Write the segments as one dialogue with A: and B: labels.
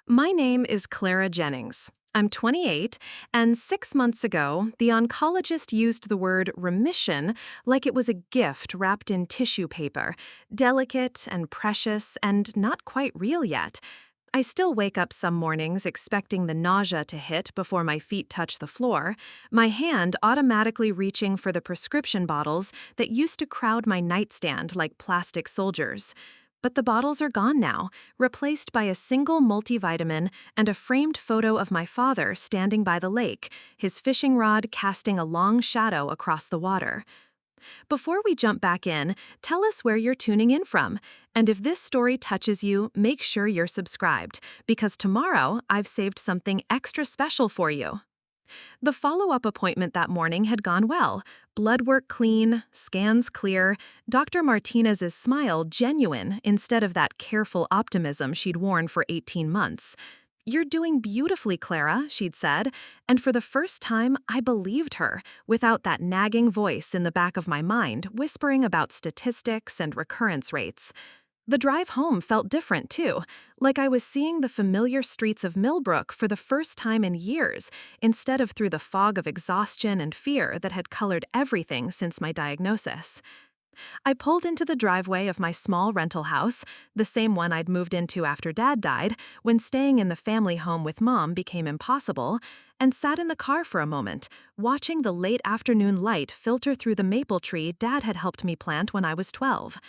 A: My name is Clara Jennings. I'm 28, and 6 months ago, the oncologist used the word remission like it was a gift wrapped in tissue paper, delicate and precious and not quite real yet. I still wake up some mornings expecting the nausea to hit before my feet touch the floor, my hand automatically reaching for the prescription bottles that used to crowd my nightstand like plastic soldiers. But the bottles are gone now, replaced by a single multivitamin and a framed photo of my father standing by the lake, his fishing rod casting a long shadow across the water. Before we jump back in, tell us where you're tuning in from. And if this story touches you, make sure you're subscribed, because tomorrow I've saved something extra special for you. The follow-up appointment that morning had gone well. Blood work clean, scans clear, Dr. Martinez's smile genuine instead of that careful optimism she'd worn for 18 months. "You're doing beautifully, Clara," she'd said, and for the first time I believed her, without that nagging voice in the back of my mind whispering about statistics and recurrence rates. The drive home felt different, too, like I was seeing the familiar streets of Millbrook for the first time in years, instead of through the fog of exhaustion and fear that had colored everything since my diagnosis. I pulled into the driveway of my small rental house, the same one I'd moved into after Dad died, when staying in the family home with Mom became impossible, and sat in the car for a moment, watching the late afternoon light filter through the maple tree Dad had helped me plant when I was 12.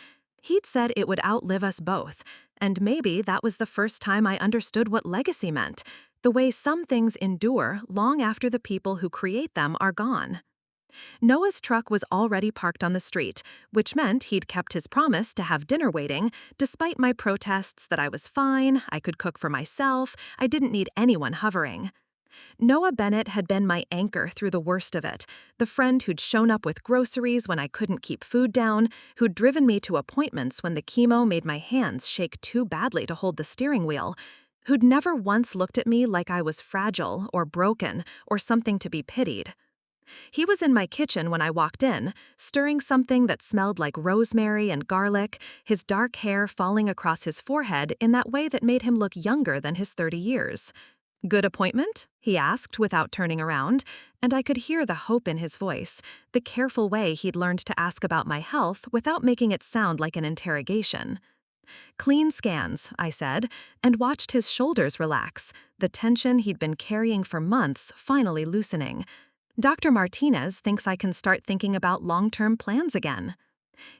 A: He'd said it would outlive us both, and maybe that was the first time I understood what legacy meant, the way some things endure long after the people who create them are gone. Noah's truck was already parked on the street, which meant he'd kept his promise to have dinner waiting, despite my protests that I was fine, I could cook for myself, I didn't need anyone hovering. Noah Bennett had been my anchor through the worst of it, the friend who'd shown up with groceries when I couldn't keep food down, who'd driven me to appointments when the chemo made my hands shake too badly to hold the steering wheel, who'd never once looked at me like I was fragile or broken or something to be pitied. He was in my kitchen when I walked in, stirring something that smelled like rosemary and garlic, his dark hair falling across his forehead in that way that made him look younger than his 30 years. "Good appointment?" he asked without turning around, and I could hear the hope in his voice, the careful way he'd learned to ask about my health without making it sound like an interrogation. "Clean scans," I said, and watched his shoulders relax, the tension he'd been carrying for months finally loosening. "Dr. Martinez thinks I can start thinking about long-term plans again."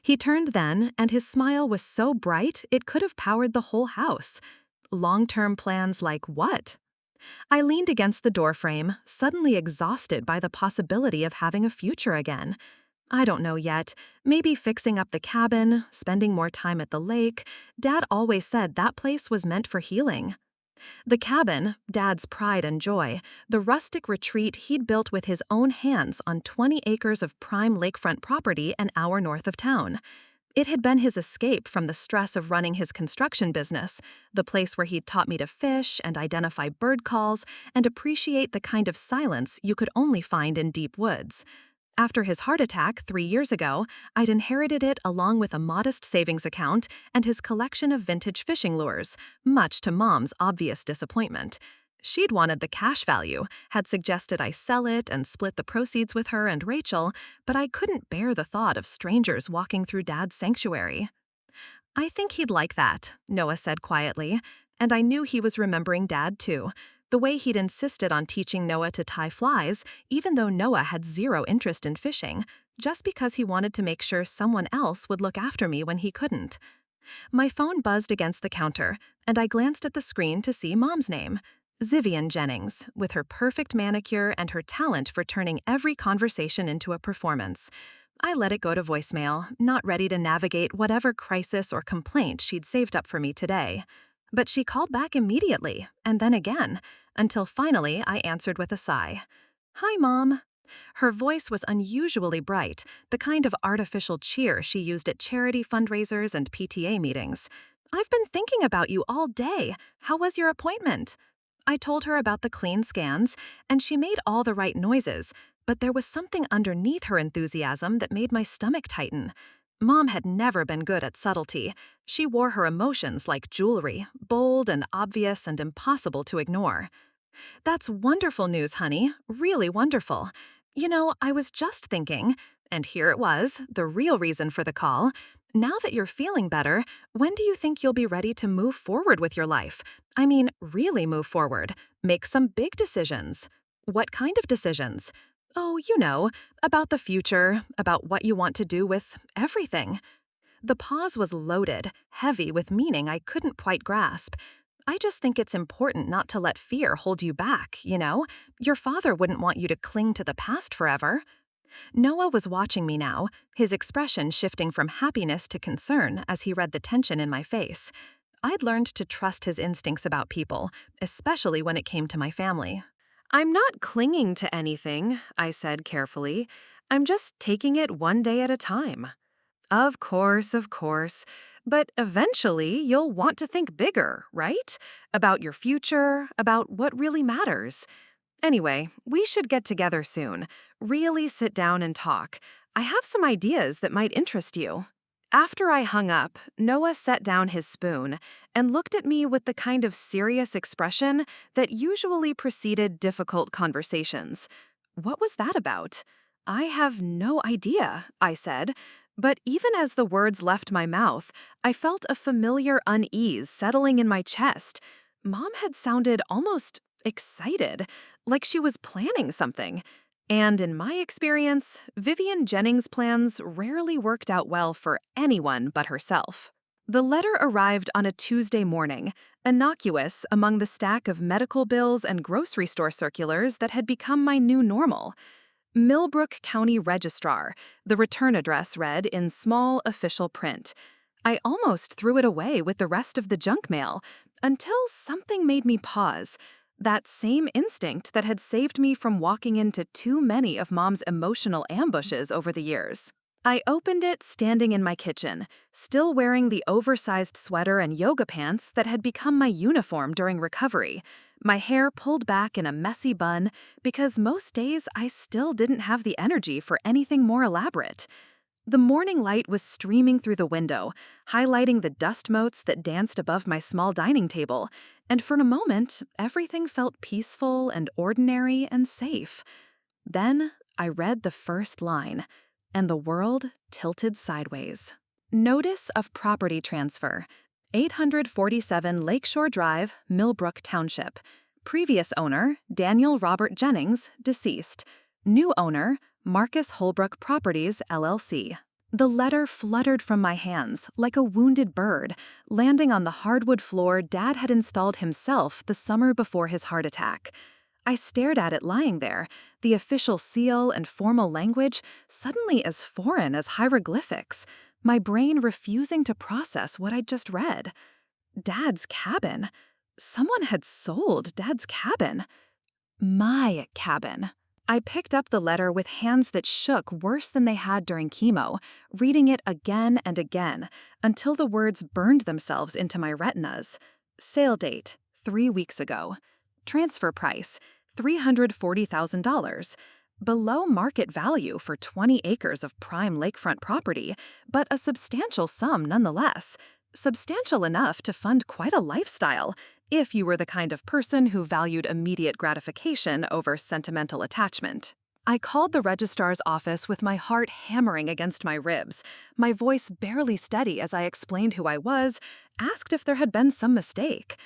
A: He turned then, and his smile was so bright it could have powered the whole house. Long-term plans like what? I leaned against the doorframe, suddenly exhausted by the possibility of having a future again. I don't know yet. Maybe fixing up the cabin, spending more time at the lake. Dad always said that place was meant for healing. The cabin, Dad's pride and joy, the rustic retreat he'd built with his own hands on 20 acres of prime lakefront property an hour north of town. It had been his escape from the stress of running his construction business, the place where he'd taught me to fish and identify bird calls and appreciate the kind of silence you could only find in deep woods. After his heart attack 3 years ago, I'd inherited it along with a modest savings account and his collection of vintage fishing lures, much to Mom's obvious disappointment. She'd wanted the cash value, had suggested I sell it and split the proceeds with her and Rachel, but I couldn't bear the thought of strangers walking through Dad's sanctuary. "I think he'd like that," Noah said quietly, and I knew he was remembering Dad too. The way he'd insisted on teaching Noah to tie flies, even though Noah had zero interest in fishing, just because he wanted to make sure someone else would look after me when he couldn't. My phone buzzed against the counter, and I glanced at the screen to see Mom's name. Zivian Jennings, with her perfect manicure and her talent for turning every conversation into a performance. I let it go to voicemail, not ready to navigate whatever crisis or complaint she'd saved up for me today. But she called back immediately, and then again, until finally I answered with a sigh. "Hi, Mom." Her voice was unusually bright, the kind of artificial cheer she used at charity fundraisers and PTA meetings. "I've been thinking about you all day. How was your appointment?" I told her about the clean scans, and she made all the right noises, but there was something underneath her enthusiasm that made my stomach tighten. Mom had never been good at subtlety. She wore her emotions like jewelry, bold and obvious and impossible to ignore. "That's wonderful news, honey. Really wonderful. You know, I was just thinking," and here it was, the real reason for the call. "Now that you're feeling better, when do you think you'll be ready to move forward with your life? I mean, really move forward. Make some big decisions." "What kind of decisions?" "Oh, you know, about the future, about what you want to do with everything." The pause was loaded, heavy with meaning I couldn't quite grasp. "I just think it's important not to let fear hold you back, you know? Your father wouldn't want you to cling to the past forever." Noah was watching me now, his expression shifting from happiness to concern as he read the tension in my face. I'd learned to trust his instincts about people, especially when it came to my family. "I'm not clinging to anything," I said carefully. "I'm just taking it one day at a time." Of course, of course. But eventually, you'll want to think bigger, right? About your future, about what really matters. Anyway, we should get together soon. Really sit down and talk. I have some ideas that might interest you." After I hung up, Noah set down his spoon and looked at me with the kind of serious expression that usually preceded difficult conversations. What was that about? "I have no idea," I said. But even as the words left my mouth, I felt a familiar unease settling in my chest. Mom had sounded almost excited, like she was planning something. And in my experience, Vivian Jennings' plans rarely worked out well for anyone but herself. The letter arrived on a Tuesday morning, innocuous among the stack of medical bills and grocery store circulars that had become my new normal. Millbrook County Registrar, the return address read in small official print. I almost threw it away with the rest of the junk mail, until something made me pause. That same instinct that had saved me from walking into too many of Mom's emotional ambushes over the years. I opened it standing in my kitchen, still wearing the oversized sweater and yoga pants that had become my uniform during recovery, my hair pulled back in a messy bun because most days I still didn't have the energy for anything more elaborate. The morning light was streaming through the window, highlighting the dust motes that danced above my small dining table, and for a moment, everything felt peaceful and ordinary and safe. Then I read the first line, and the world tilted sideways. Notice of property transfer. 847 Lakeshore Drive, Millbrook Township. Previous owner, Daniel Robert Jennings, deceased. New owner, Marcus Holbrook Properties, LLC. The letter fluttered from my hands like a wounded bird, landing on the hardwood floor Dad had installed himself the summer before his heart attack. I stared at it lying there, the official seal and formal language suddenly as foreign as hieroglyphics, my brain refusing to process what I'd just read. Dad's cabin. Someone had sold Dad's cabin. My cabin. I picked up the letter with hands that shook worse than they had during chemo, reading it again and again, until the words burned themselves into my retinas. Sale date, 3 weeks ago. Transfer price, $340,000. Below market value for 20 acres of prime lakefront property, but a substantial sum nonetheless. Substantial enough to fund quite a lifestyle, if you were the kind of person who valued immediate gratification over sentimental attachment. I called the registrar's office with my heart hammering against my ribs, my voice barely steady as I explained who I was, asked if there had been some mistake.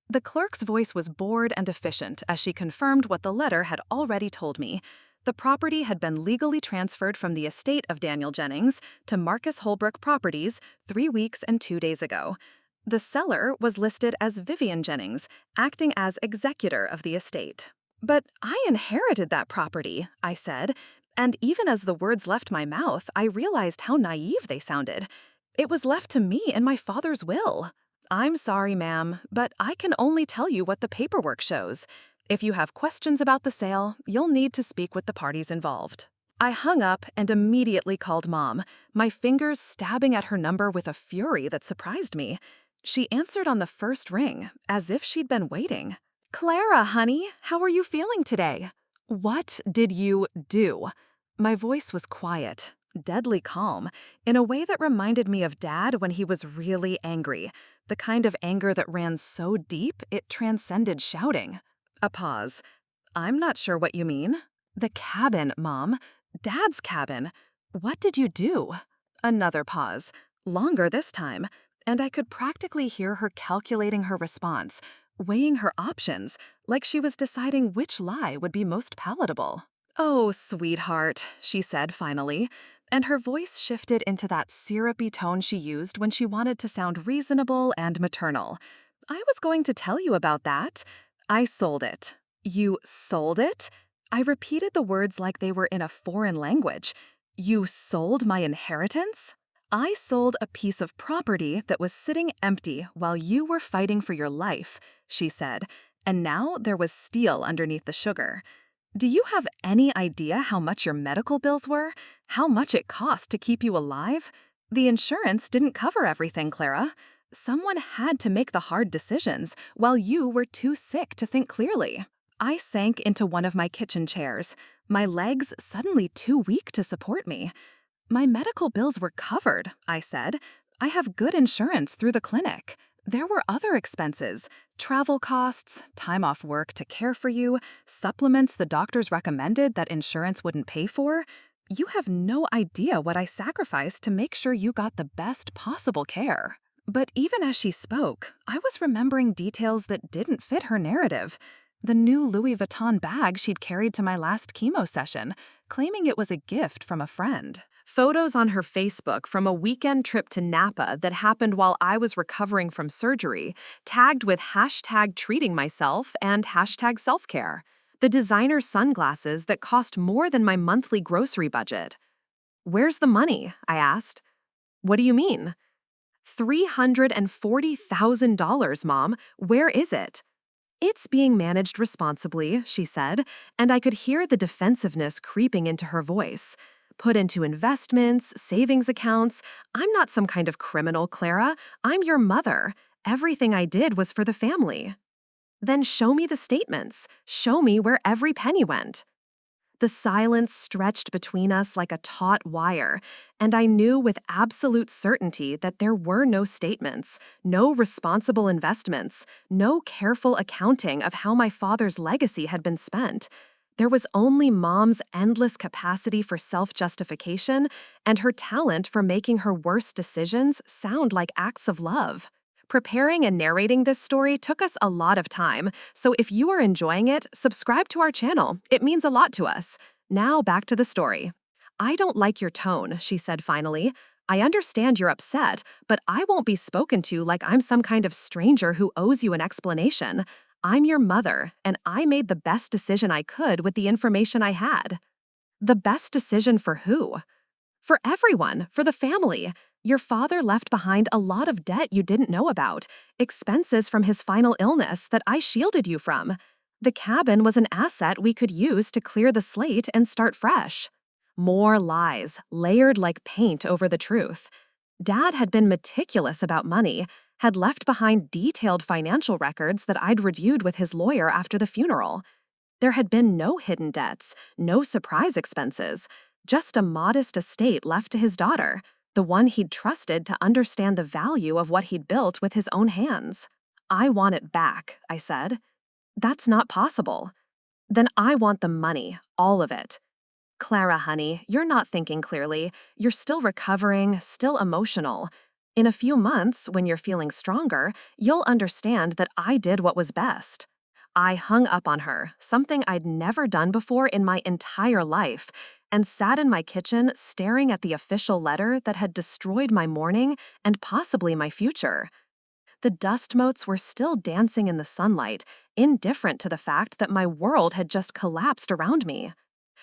A: The clerk's voice was bored and efficient as she confirmed what the letter had already told me. The property had been legally transferred from the estate of Daniel Jennings to Marcus Holbrook Properties 3 weeks and 2 days ago. The seller was listed as Vivian Jennings, acting as executor of the estate. "But I inherited that property," I said, and even as the words left my mouth, I realized how naive they sounded. "It was left to me in my father's will." "I'm sorry, ma'am, but I can only tell you what the paperwork shows. If you have questions about the sale, you'll need to speak with the parties involved." I hung up and immediately called Mom, my fingers stabbing at her number with a fury that surprised me. She answered on the first ring, as if she'd been waiting. "Clara, honey, how are you feeling today?" "What did you do?" My voice was quiet. deadly calm, in a way that reminded me of Dad when he was really angry, the kind of anger that ran so deep it transcended shouting. A pause. I'm not sure what you mean. The cabin, Mom. Dad's cabin. What did you do? Another pause. Longer this time. And I could practically hear her calculating her response, weighing her options, like she was deciding which lie would be most palatable. Oh, sweetheart, she said finally, and her voice shifted into that syrupy tone she used when she wanted to sound reasonable and maternal. I was going to tell you about that. I sold it. You sold it? I repeated the words like they were in a foreign language. You sold my inheritance? I sold a piece of property that was sitting empty while you were fighting for your life, she said, and now there was steel underneath the sugar. Do you have any idea how much your medical bills were? How much it cost to keep you alive? The insurance didn't cover everything, Clara. Someone had to make the hard decisions while you were too sick to think clearly. I sank into one of my kitchen chairs, my legs suddenly too weak to support me. My medical bills were covered, I said. I have good insurance through the clinic. There were other expenses, travel costs, time off work to care for you, supplements the doctors recommended that insurance wouldn't pay for. You have no idea what I sacrificed to make sure you got the best possible care. But even as she spoke, I was remembering details that didn't fit her narrative. The new Louis Vuitton bag she'd carried to my last chemo session, claiming it was a gift from a friend. Photos on her Facebook from a weekend trip to Napa that happened while I was recovering from surgery, tagged with #treating-myself and #self-care. The designer sunglasses that cost more than my monthly grocery budget. Where's the money? I asked. What do you mean? $340,000, Mom. Where is it? It's being managed responsibly, she said, and I could hear the defensiveness creeping into her voice. Put into investments, savings accounts. I'm not some kind of criminal, Clara. I'm your mother. Everything I did was for the family. Then show me the statements. Show me where every penny went. The silence stretched between us like a taut wire, and I knew with absolute certainty that there were no statements, no responsible investments, no careful accounting of how my father's legacy had been spent. There was only Mom's endless capacity for self-justification and her talent for making her worst decisions sound like acts of love. Preparing and narrating this story took us a lot of time, so if you are enjoying it, subscribe to our channel. It means a lot to us. Now back to the story. I don't like your tone, she said finally. I understand you're upset, but I won't be spoken to like I'm some kind of stranger who owes you an explanation. I'm your mother, and I made the best decision I could with the information I had. The best decision for who? For everyone, for the family. Your father left behind a lot of debt you didn't know about, expenses from his final illness that I shielded you from. The cabin was an asset we could use to clear the slate and start fresh. More lies, layered like paint over the truth. Dad had been meticulous about money, had left behind detailed financial records that I'd reviewed with his lawyer after the funeral. There had been no hidden debts, no surprise expenses, just a modest estate left to his daughter, the one he'd trusted to understand the value of what he'd built with his own hands. I want it back, I said. That's not possible. Then I want the money, all of it. Clara, honey, you're not thinking clearly. You're still recovering, still emotional. In a few months, when you're feeling stronger, you'll understand that I did what was best. I hung up on her, something I'd never done before in my entire life, and sat in my kitchen staring at the official letter that had destroyed my morning and possibly my future. The dust motes were still dancing in the sunlight, indifferent to the fact that my world had just collapsed around me.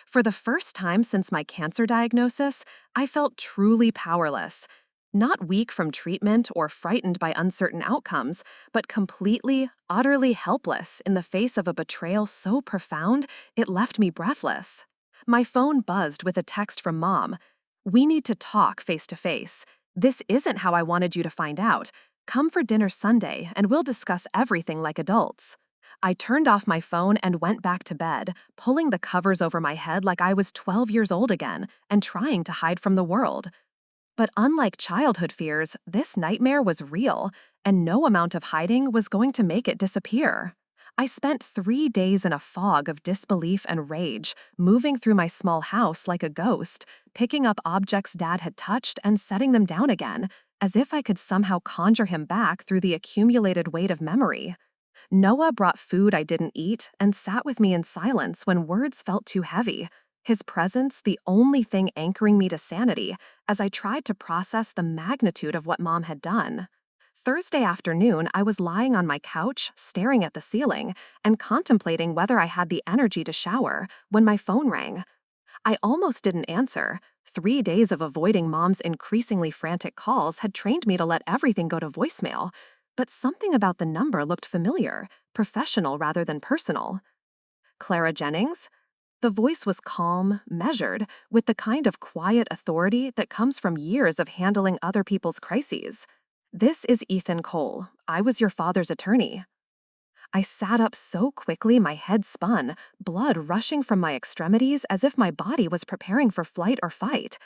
A: For the first time since my cancer diagnosis, I felt truly powerless. Not weak from treatment or frightened by uncertain outcomes, but completely, utterly helpless in the face of a betrayal so profound it left me breathless. My phone buzzed with a text from Mom. We need to talk face to face. This isn't how I wanted you to find out. Come for dinner Sunday and we'll discuss everything like adults. I turned off my phone and went back to bed, pulling the covers over my head like I was 12 years old again and trying to hide from the world. But unlike childhood fears, this nightmare was real, and no amount of hiding was going to make it disappear. I spent 3 days in a fog of disbelief and rage, moving through my small house like a ghost, picking up objects Dad had touched and setting them down again, as if I could somehow conjure him back through the accumulated weight of memory. Noah brought food I didn't eat and sat with me in silence when words felt too heavy, his presence the only thing anchoring me to sanity as I tried to process the magnitude of what Mom had done. Thursday afternoon, I was lying on my couch, staring at the ceiling, and contemplating whether I had the energy to shower when my phone rang. I almost didn't answer. 3 days of avoiding Mom's increasingly frantic calls had trained me to let everything go to voicemail, but something about the number looked familiar, professional rather than personal. Clara Jennings? The voice was calm, measured, with the kind of quiet authority that comes from years of handling other people's crises. "This is Ethan Cole. I was your father's attorney." I sat up so quickly my head spun, blood rushing from my extremities as if my body was preparing for flight or fight.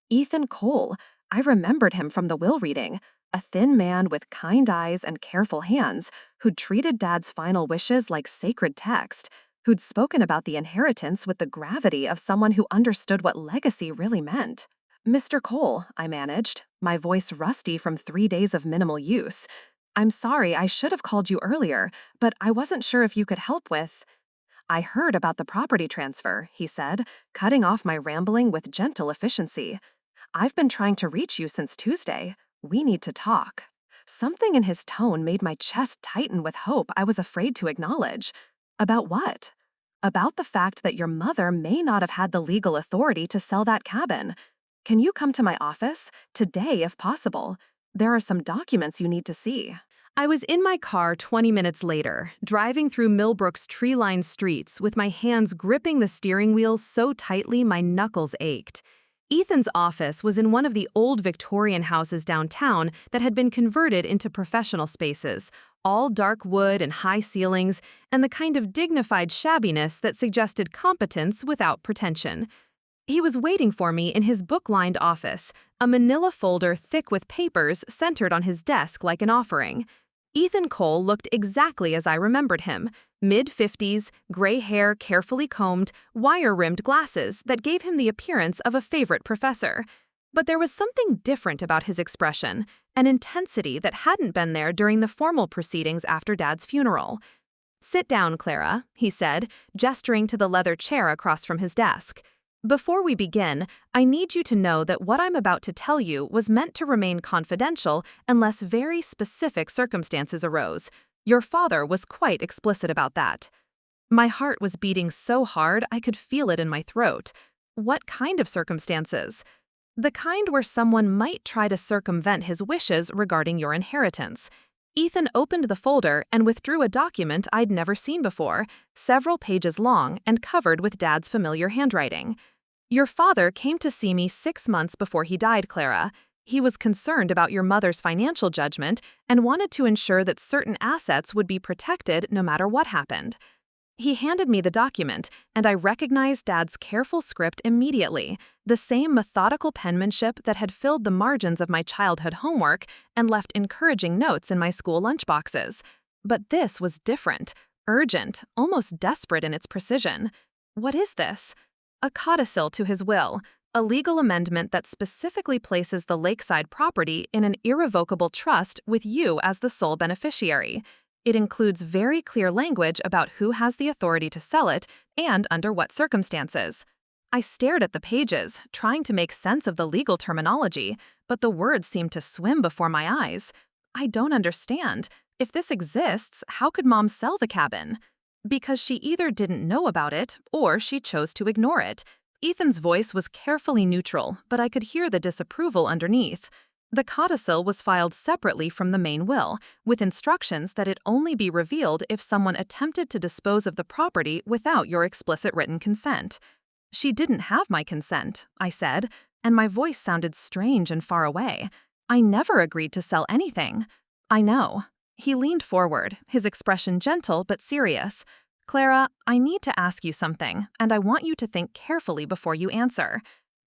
A: Ethan Cole. I remembered him from the will reading, a thin man with kind eyes and careful hands who'd treated Dad's final wishes like sacred text, who'd spoken about the inheritance with the gravity of someone who understood what legacy really meant. "Mr. Cole," I managed, my voice rusty from 3 days of minimal use. "I'm sorry, I should have called you earlier, but I wasn't sure if you could help with—" "I heard about the property transfer," he said, cutting off my rambling with gentle efficiency. "I've been trying to reach you since Tuesday. We need to talk." Something in his tone made my chest tighten with hope I was afraid to acknowledge. About what? About the fact that your mother may not have had the legal authority to sell that cabin. "Can you come to my office? Today, if possible. There are some documents you need to see." I was in my car 20 minutes later, driving through Millbrook's tree-lined streets with my hands gripping the steering wheel so tightly my knuckles ached. Ethan's office was in one of the old Victorian houses downtown that had been converted into professional spaces, all dark wood and high ceilings, and the kind of dignified shabbiness that suggested competence without pretension. He was waiting for me in his book-lined office, a manila folder thick with papers centered on his desk like an offering. Ethan Cole looked exactly as I remembered him, mid-50s, gray hair carefully combed, wire-rimmed glasses that gave him the appearance of a favorite professor. But there was something different about his expression, an intensity that hadn't been there during the formal proceedings after Dad's funeral. "Sit down, Clara," he said, gesturing to the leather chair across from his desk. "Before we begin, I need you to know that what I'm about to tell you was meant to remain confidential unless very specific circumstances arose. Your father was quite explicit about that." My heart was beating so hard I could feel it in my throat. What kind of circumstances? "The kind where someone might try to circumvent his wishes regarding your inheritance." Ethan opened the folder and withdrew a document I'd never seen before, several pages long and covered with Dad's familiar handwriting. "Your father came to see me 6 months before he died, Clara. He was concerned about your mother's financial judgment and wanted to ensure that certain assets would be protected no matter what happened." He handed me the document, and I recognized Dad's careful script immediately, the same methodical penmanship that had filled the margins of my childhood homework and left encouraging notes in my school lunchboxes. But this was different, urgent, almost desperate in its precision. What is this? A codicil to his will, a legal amendment that specifically places the lakeside property in an irrevocable trust with you as the sole beneficiary. It includes very clear language about who has the authority to sell it and under what circumstances. I stared at the pages, trying to make sense of the legal terminology, but the words seemed to swim before my eyes. I don't understand. If this exists, how could Mom sell the cabin? Because she either didn't know about it or she chose to ignore it. Ethan's voice was carefully neutral, but I could hear the disapproval underneath. The codicil was filed separately from the main will, with instructions that it only be revealed if someone attempted to dispose of the property without your explicit written consent. "She didn't have my consent," I said, and my voice sounded strange and far away. "I never agreed to sell anything." "I know." He leaned forward, his expression gentle but serious. "Clara, I need to ask you something, and I want you to think carefully before you answer.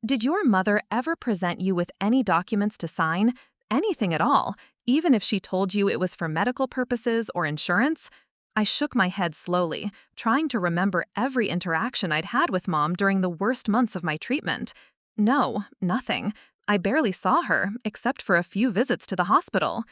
A: Did your mother ever present you with any documents to sign? Anything at all, even if she told you it was for medical purposes or insurance?" I shook my head slowly, trying to remember every interaction I'd had with Mom during the worst months of my treatment. No, nothing. I barely saw her, except for a few visits to the hospital.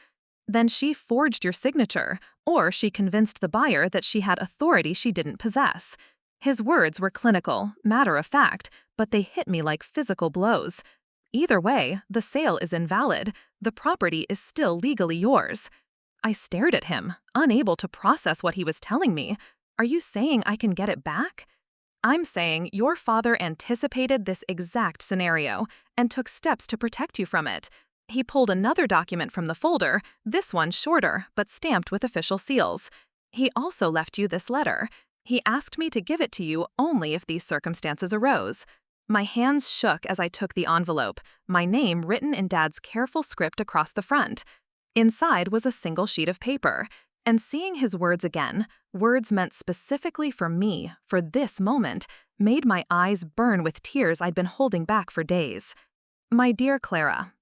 A: "Then she forged your signature, or she convinced the buyer that she had authority she didn't possess." His words were clinical, matter-of-fact, but they hit me like physical blows. Either way, the sale is invalid. The property is still legally yours. I stared at him, unable to process what he was telling me. "Are you saying I can get it back?" "I'm saying your father anticipated this exact scenario and took steps to protect you from it. He pulled another document from the folder, this one shorter, but stamped with official seals. He also left you this letter. He asked me to give it to you only if these circumstances arose." My hands shook as I took the envelope, my name written in Dad's careful script across the front. Inside was a single sheet of paper, and seeing his words again, words meant specifically for me, for this moment, made my eyes burn with tears I'd been holding back for days. "My dear Clara,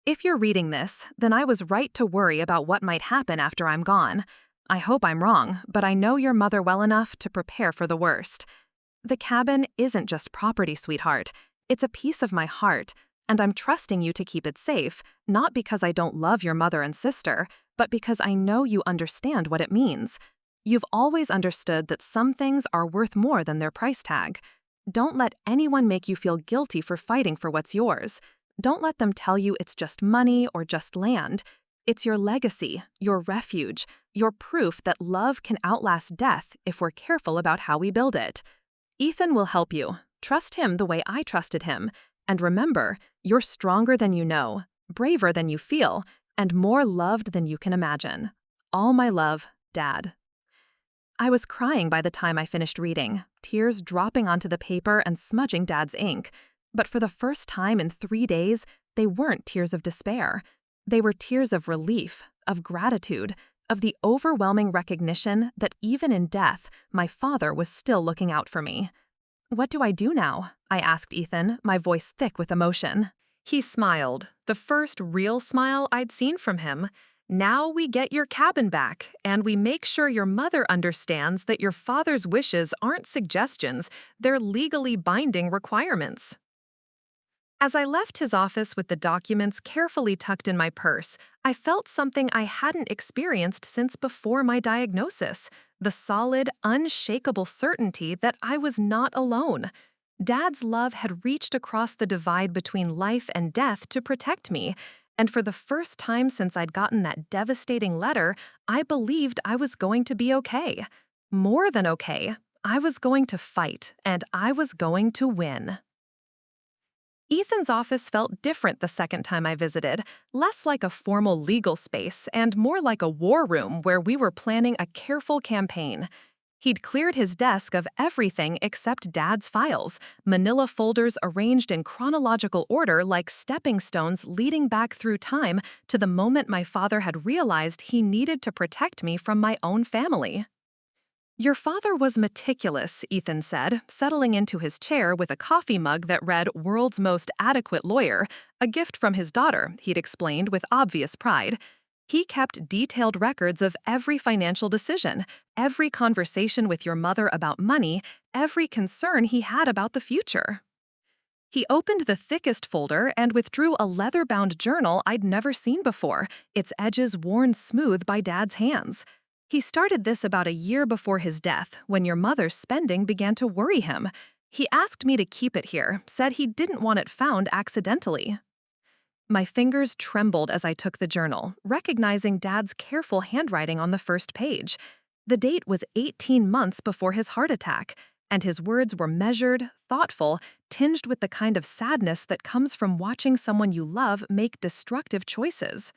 A: if you're reading this, then I was right to worry about what might happen after I'm gone. I hope I'm wrong, but I know your mother well enough to prepare for the worst. The cabin isn't just property, sweetheart. It's a piece of my heart, and I'm trusting you to keep it safe, not because I don't love your mother and sister, but because I know you understand what it means. You've always understood that some things are worth more than their price tag. Don't let anyone make you feel guilty for fighting for what's yours. Don't let them tell you it's just money or just land. It's your legacy, your refuge, your proof that love can outlast death if we're careful about how we build it. Ethan will help you. Trust him the way I trusted him. And remember, you're stronger than you know, braver than you feel, and more loved than you can imagine. All my love, Dad." I was crying by the time I finished reading, tears dropping onto the paper and smudging Dad's ink. But for the first time in 3 days, they weren't tears of despair. They were tears of relief, of gratitude, of the overwhelming recognition that even in death, my father was still looking out for me. "What do I do now?" I asked Ethan, my voice thick with emotion. He smiled, the first real smile I'd seen from him. "Now we get your cabin back, and we make sure your mother understands that your father's wishes aren't suggestions, they're legally binding requirements." As I left his office with the documents carefully tucked in my purse, I felt something I hadn't experienced since before my diagnosis, the solid, unshakable certainty that I was not alone. Dad's love had reached across the divide between life and death to protect me, and for the first time since I'd gotten that devastating letter, I believed I was going to be okay. More than okay. I was going to fight, and I was going to win. Ethan's office felt different the second time I visited, less like a formal legal space and more like a war room where we were planning a careful campaign. He'd cleared his desk of everything except Dad's files, manila folders arranged in chronological order like stepping stones leading back through time to the moment my father had realized he needed to protect me from my own family. "Your father was meticulous," Ethan said, settling into his chair with a coffee mug that read "World's Most Adequate Lawyer," a gift from his daughter, he'd explained with obvious pride. "He kept detailed records of every financial decision, every conversation with your mother about money, every concern he had about the future." He opened the thickest folder and withdrew a leather-bound journal I'd never seen before, its edges worn smooth by Dad's hands. "He started this about a year before his death, when your mother's spending began to worry him. He asked me to keep it here, said he didn't want it found accidentally." My fingers trembled as I took the journal, recognizing Dad's careful handwriting on the first page. The date was 18 months before his heart attack, and his words were measured, thoughtful, tinged with the kind of sadness that comes from watching someone you love make destructive choices.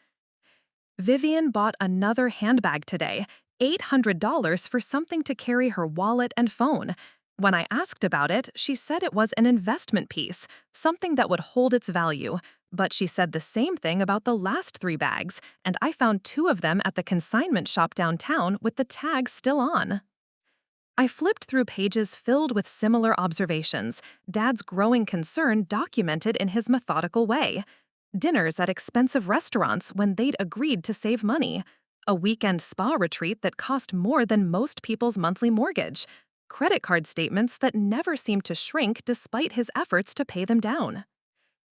A: "Vivian bought another handbag today, $800 for something to carry her wallet and phone. When I asked about it, she said it was an investment piece, something that would hold its value. But she said the same thing about the last 3 bags, and I found 2 of them at the consignment shop downtown with the tags still on. I flipped through pages filled with similar observations, Dad's growing concern documented in his methodical way. Dinners at expensive restaurants when they'd agreed to save money. A weekend spa retreat that cost more than most people's monthly mortgage. Credit card statements that never seemed to shrink despite his efforts to pay them down.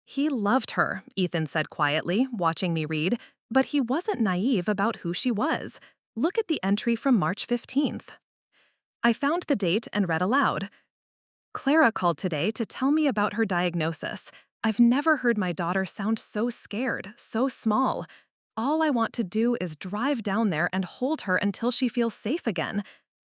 A: He loved her, Ethan said quietly, watching me read, but he wasn't naive about who she was. Look at the entry from March 15th. I found the date and read aloud. Clara called today to tell me about her diagnosis. I've never heard my daughter sound so scared, so small. All I want to do is drive down there and hold her until she feels safe again.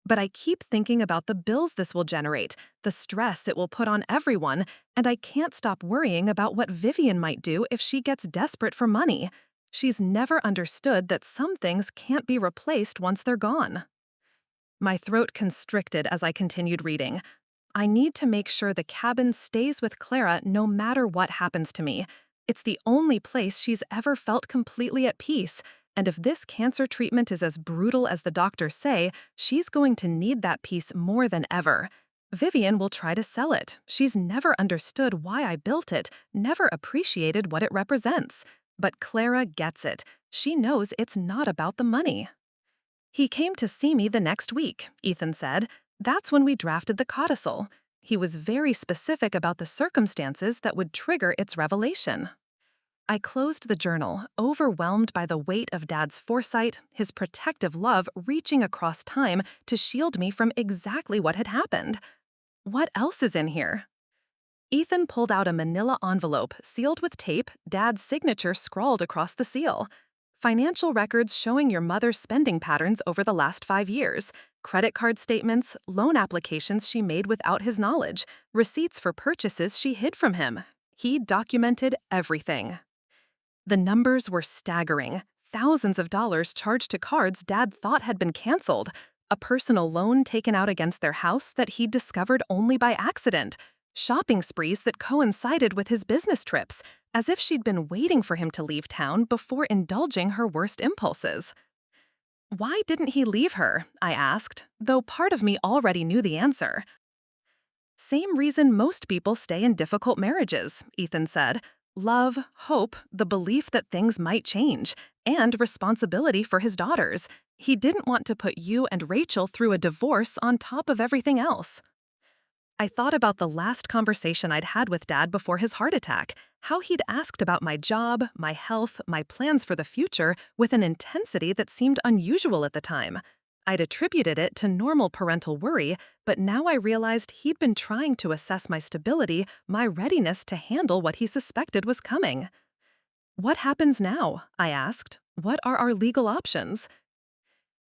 A: But I keep thinking about the bills this will generate, the stress it will put on everyone, and I can't stop worrying about what Vivian might do if she gets desperate for money. She's never understood that some things can't be replaced once they're gone. My throat constricted as I continued reading. I need to make sure the cabin stays with Clara no matter what happens to me. It's the only place she's ever felt completely at peace, and if this cancer treatment is as brutal as the doctors say, she's going to need that peace more than ever. Vivian will try to sell it. She's never understood why I built it, never appreciated what it represents. But Clara gets it. She knows it's not about the money. He came to see me the next week, Ethan said. That's when we drafted the codicil. He was very specific about the circumstances that would trigger its revelation. I closed the journal, overwhelmed by the weight of Dad's foresight, his protective love reaching across time to shield me from exactly what had happened. What else is in here? Ethan pulled out a manila envelope sealed with tape, Dad's signature scrawled across the seal. Financial records showing your mother's spending patterns over the last 5 years, credit card statements, loan applications she made without his knowledge, receipts for purchases she hid from him. He documented everything. The numbers were staggering. Thousands of dollars charged to cards Dad thought had been canceled, a personal loan taken out against their house that he'd discovered only by accident, shopping sprees that coincided with his business trips, as if she'd been waiting for him to leave town before indulging her worst impulses. Why didn't he leave her? I asked, though part of me already knew the answer. Same reason most people stay in difficult marriages, Ethan said. Love, hope, the belief that things might change, and responsibility for his daughters. He didn't want to put you and Rachel through a divorce on top of everything else. I thought about the last conversation I'd had with Dad before his heart attack, how he'd asked about my job, my health, my plans for the future with an intensity that seemed unusual at the time. I'd attributed it to normal parental worry, but now I realized he'd been trying to assess my stability, my readiness to handle what he suspected was coming. What happens now? I asked. What are our legal options?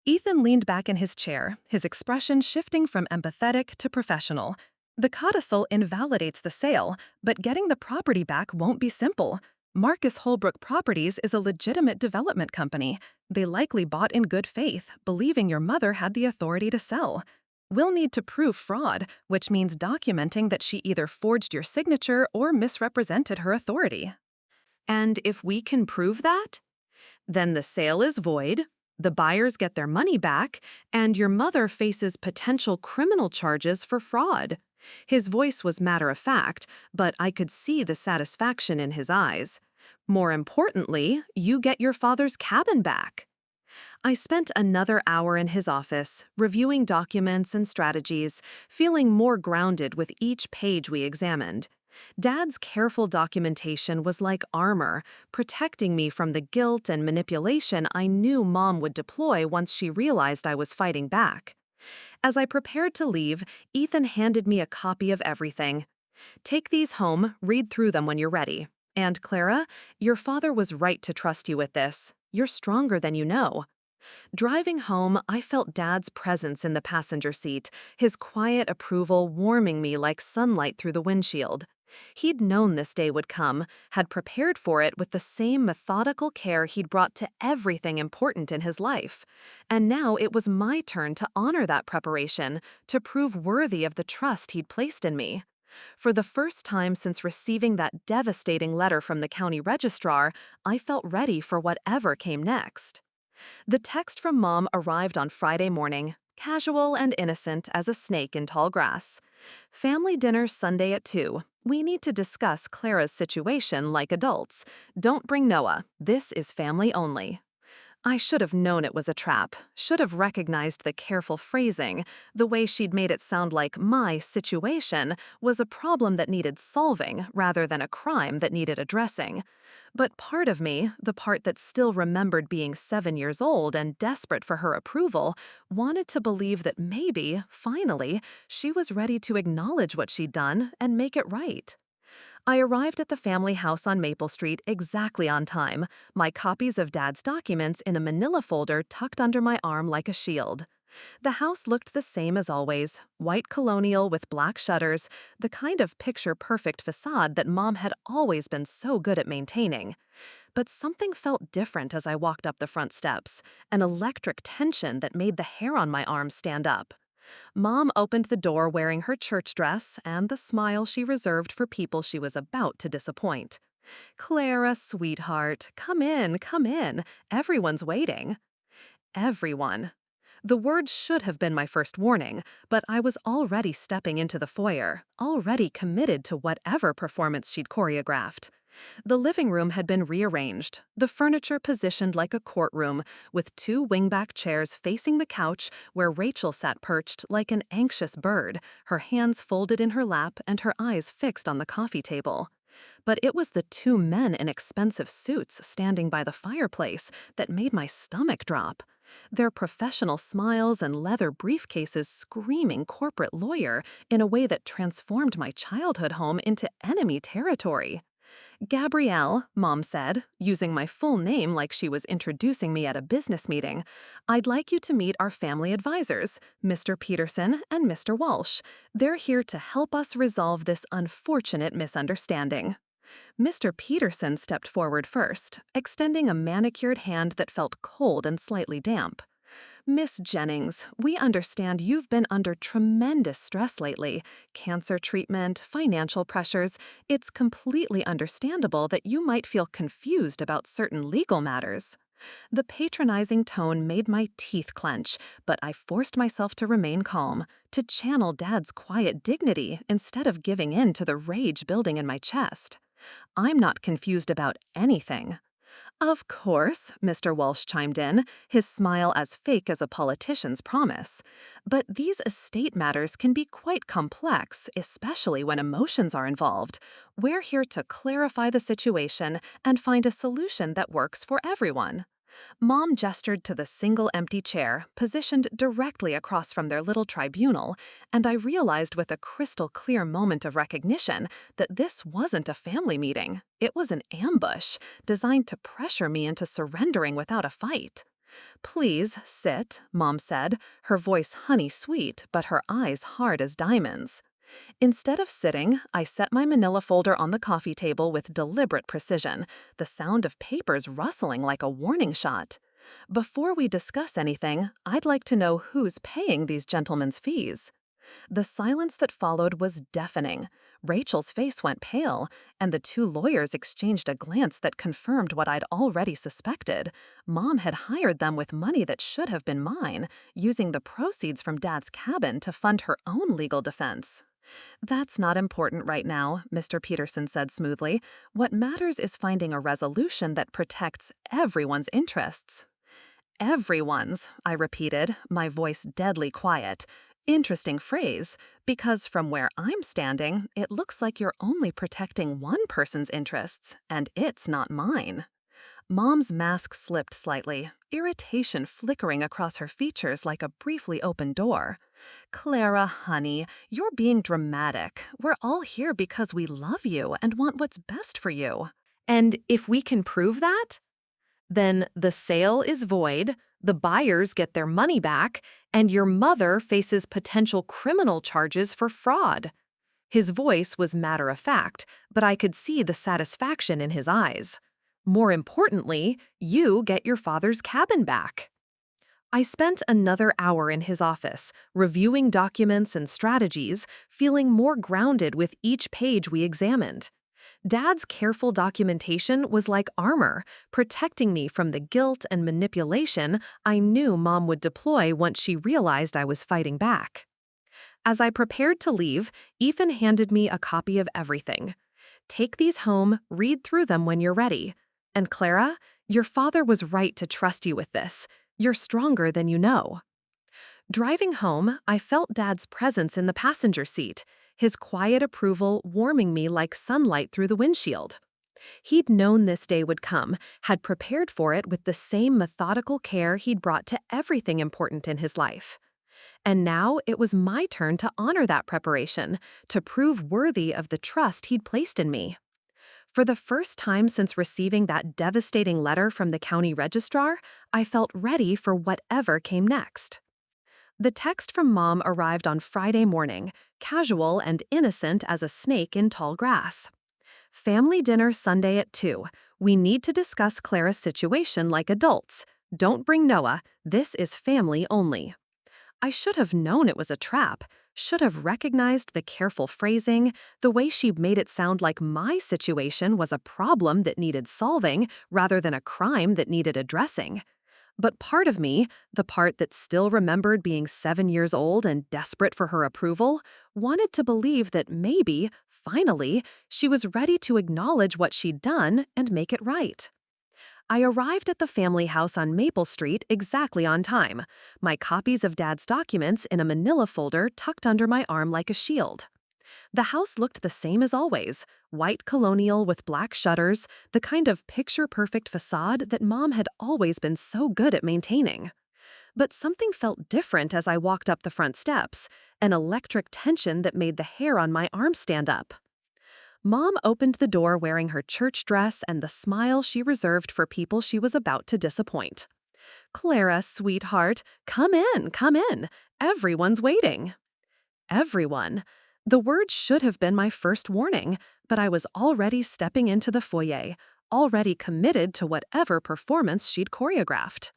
A: Ethan leaned back in his chair, his expression shifting from empathetic to professional. The codicil invalidates the sale, but getting the property back won't be simple. Marcus Holbrook Properties is a legitimate development company. They likely bought in good faith, believing your mother had the authority to sell. We'll need to prove fraud, which means documenting that she either forged your signature or misrepresented her authority. And if we can prove that, then the sale is void, the buyers get their money back, and your mother faces potential criminal charges for fraud. His voice was matter-of-fact, but I could see the satisfaction in his eyes. More importantly, you get your father's cabin back. I spent another hour in his office, reviewing documents and strategies, feeling more grounded with each page we examined. Dad's careful documentation was like armor, protecting me from the guilt and manipulation I knew Mom would deploy once she realized I was fighting back. As I prepared to leave, Ethan handed me a copy of everything. Take these home, read through them when you're ready. And Clara, your father was right to trust you with this. You're stronger than you know. Driving home, I felt Dad's presence in the passenger seat, his quiet approval warming me like sunlight through the windshield. He'd known this day would come, had prepared for it with the same methodical care he'd brought to everything important in his life. And now it was my turn to honor that preparation, to prove worthy of the trust he'd placed in me. For the first time since receiving that devastating letter from the county registrar, I felt ready for whatever came next. The text from Mom arrived on Friday morning, casual and innocent as a snake in tall grass. Family dinner Sunday at 2. We need to discuss Clara's situation like adults. Don't bring Noah. This is family only. I should have known it was a trap, should have recognized the careful phrasing, the way she'd made it sound like my situation was a problem that needed solving rather than a crime that needed addressing. But part of me, the part that still remembered being 7 years old and desperate for her approval, wanted to believe that maybe, finally, she was ready to acknowledge what she'd done and make it right. I arrived at the family house on Maple Street exactly on time, my copies of Dad's documents in a manila folder tucked under my arm like a shield. The house looked the same as always, white colonial with black shutters, the kind of picture-perfect facade that Mom had always been so good at maintaining. But something felt different as I walked up the front steps, an electric tension that made the hair on my arm stand up. Mom opened the door wearing her church dress and the smile she reserved for people she was about to disappoint. "Clara, sweetheart, come in, come in. Everyone's waiting." Everyone. The word should have been my first warning, but I was already stepping into the foyer, already committed to whatever performance she'd choreographed. The living room had been rearranged, the furniture positioned like a courtroom, with 2 wingback chairs facing the couch where Rachel sat perched like an anxious bird, her hands folded in her lap and her eyes fixed on the coffee table. But it was the 2 men in expensive suits standing by the fireplace that made my stomach drop. Their professional smiles and leather briefcases screaming corporate lawyer in a way that transformed my childhood home into enemy territory. "Gabrielle," Mom said, using my full name like she was introducing me at a business meeting, "I'd like you to meet our family advisors, Mr. Peterson and Mr. Walsh. They're here to help us resolve this unfortunate misunderstanding." Mr. Peterson stepped forward first, extending a manicured hand that felt cold and slightly damp. "Miss Jennings, we understand you've been under tremendous stress lately. Cancer treatment, financial pressures. It's completely understandable that you might feel confused about certain legal matters." The patronizing tone made my teeth clench, but I forced myself to remain calm, to channel Dad's quiet dignity instead of giving in to the rage building in my chest. "I'm not confused about anything." "Of course," Mr. Walsh chimed in, his smile as fake as a politician's promise. "But these estate matters can be quite complex, especially when emotions are involved. We're here to clarify the situation and find a solution that works for everyone." Mom gestured to the single empty chair, positioned directly across from their little tribunal, and I realized with a crystal clear moment of recognition that this wasn't a family meeting. It was an ambush, designed to pressure me into surrendering without a fight. "Please sit," Mom said, her voice honey-sweet but her eyes hard as diamonds. Instead of sitting, I set my manila folder on the coffee table with deliberate precision, the sound of papers rustling like a warning shot. "Before we discuss anything, I'd like to know who's paying these gentlemen's fees." The silence that followed was deafening. Rachel's face went pale, and the 2 lawyers exchanged a glance that confirmed what I'd already suspected. Mom had hired them with money that should have been mine, using the proceeds from Dad's cabin to fund her own legal defense. "That's not important right now," Mr. Peterson said smoothly. "What matters is finding a resolution that protects everyone's interests." "Everyone's," I repeated, my voice deadly quiet. Interesting phrase, because from where I'm standing, it looks like you're only protecting one person's interests, and it's not mine. Mom's mask slipped slightly, irritation flickering across her features like a briefly opened door. "Clara, honey, you're being dramatic. We're all here because we love you and want what's best for you." "And if we can prove that? Then the sale is void, the buyers get their money back, and your mother faces potential criminal charges for fraud." His voice was matter-of-fact, but I could see the satisfaction in his eyes. "More importantly, you get your father's cabin back." I spent another hour in his office, reviewing documents and strategies, feeling more grounded with each page we examined. Dad's careful documentation was like armor, protecting me from the guilt and manipulation I knew Mom would deploy once she realized I was fighting back. As I prepared to leave, Ethan handed me a copy of everything. Take these home, read through them when you're ready. And Clara, your father was right to trust you with this. You're stronger than you know. Driving home, I felt Dad's presence in the passenger seat, his quiet approval warming me like sunlight through the windshield. He'd known this day would come, had prepared for it with the same methodical care he'd brought to everything important in his life. And now it was my turn to honor that preparation, to prove worthy of the trust he'd placed in me. For the first time since receiving that devastating letter from the county registrar, I felt ready for whatever came next. The text from Mom arrived on Friday morning, casual and innocent as a snake in tall grass. Family dinner Sunday at 2. We need to discuss Clara's situation like adults. Don't bring Noah. This is family only. I should have known it was a trap, should have recognized the careful phrasing, the way she made it sound like my situation was a problem that needed solving rather than a crime that needed addressing. But part of me, the part that still remembered being 7 years old and desperate for her approval, wanted to believe that maybe, finally, she was ready to acknowledge what she'd done and make it right. I arrived at the family house on Maple Street exactly on time, my copies of Dad's documents in a manila folder tucked under my arm like a shield. The house looked the same as always, white colonial with black shutters, the kind of picture-perfect facade that Mom had always been so good at maintaining. But something felt different as I walked up the front steps, an electric tension that made the hair on my arm stand up. Mom opened the door wearing her church dress and the smile she reserved for people she was about to disappoint. "Clara, sweetheart, come in, come in. Everyone's waiting." Everyone. The word should have been my first warning, but I was already stepping into the foyer, already committed to whatever performance she'd choreographed.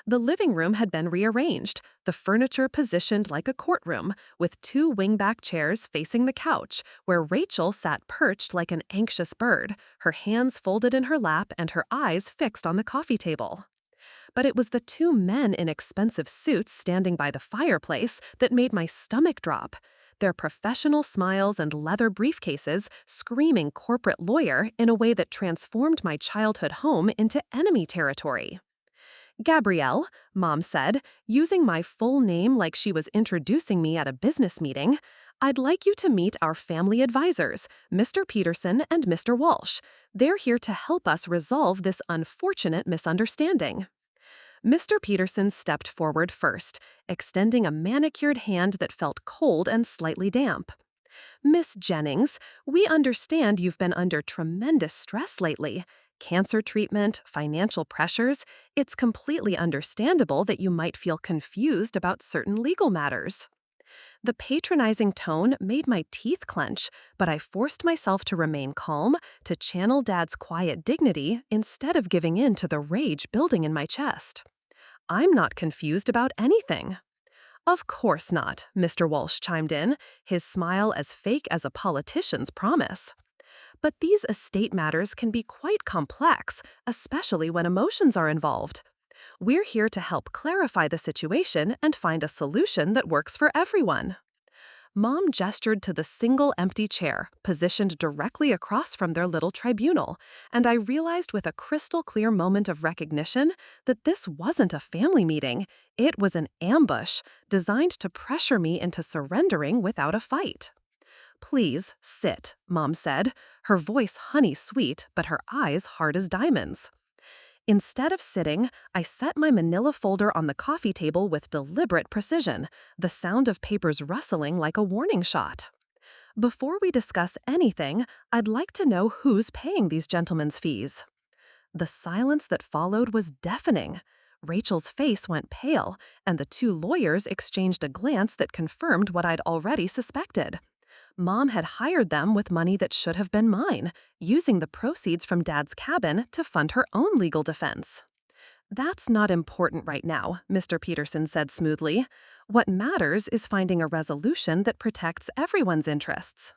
A: The living room had been rearranged, the furniture positioned like a courtroom, with 2 wingback chairs facing the couch, where Rachel sat perched like an anxious bird, her hands folded in her lap and her eyes fixed on the coffee table. But it was the 2 men in expensive suits standing by the fireplace that made my stomach drop, their professional smiles and leather briefcases screaming corporate lawyer in a way that transformed my childhood home into enemy territory. "Gabrielle," Mom said, using my full name like she was introducing me at a business meeting, "I'd like you to meet our family advisors, Mr. Peterson and Mr. Walsh. They're here to help us resolve this unfortunate misunderstanding." Mr. Peterson stepped forward first, extending a manicured hand that felt cold and slightly damp. "Miss Jennings, we understand you've been under tremendous stress lately. Cancer treatment, financial pressures. It's completely understandable that you might feel confused about certain legal matters." The patronizing tone made my teeth clench, but I forced myself to remain calm, to channel Dad's quiet dignity instead of giving in to the rage building in my chest. "I'm not confused about anything." "Of course not," Mr. Walsh chimed in, his smile as fake as a politician's promise. "But these estate matters can be quite complex, especially when emotions are involved. We're here to help clarify the situation and find a solution that works for everyone." Mom gestured to the single empty chair, positioned directly across from their little tribunal, and I realized with a crystal-clear moment of recognition that this wasn't a family meeting. It was an ambush, designed to pressure me into surrendering without a fight. "Please, sit," Mom said, her voice honey-sweet but her eyes hard as diamonds. Instead of sitting, I set my manila folder on the coffee table with deliberate precision, the sound of papers rustling like a warning shot. "Before we discuss anything, I'd like to know who's paying these gentlemen's fees." The silence that followed was deafening. Rachel's face went pale, and the 2 lawyers exchanged a glance that confirmed what I'd already suspected. Mom had hired them with money that should have been mine, using the proceeds from Dad's cabin to fund her own legal defense. That's not important right now, Mr. Peterson said smoothly. What matters is finding a resolution that protects everyone's interests.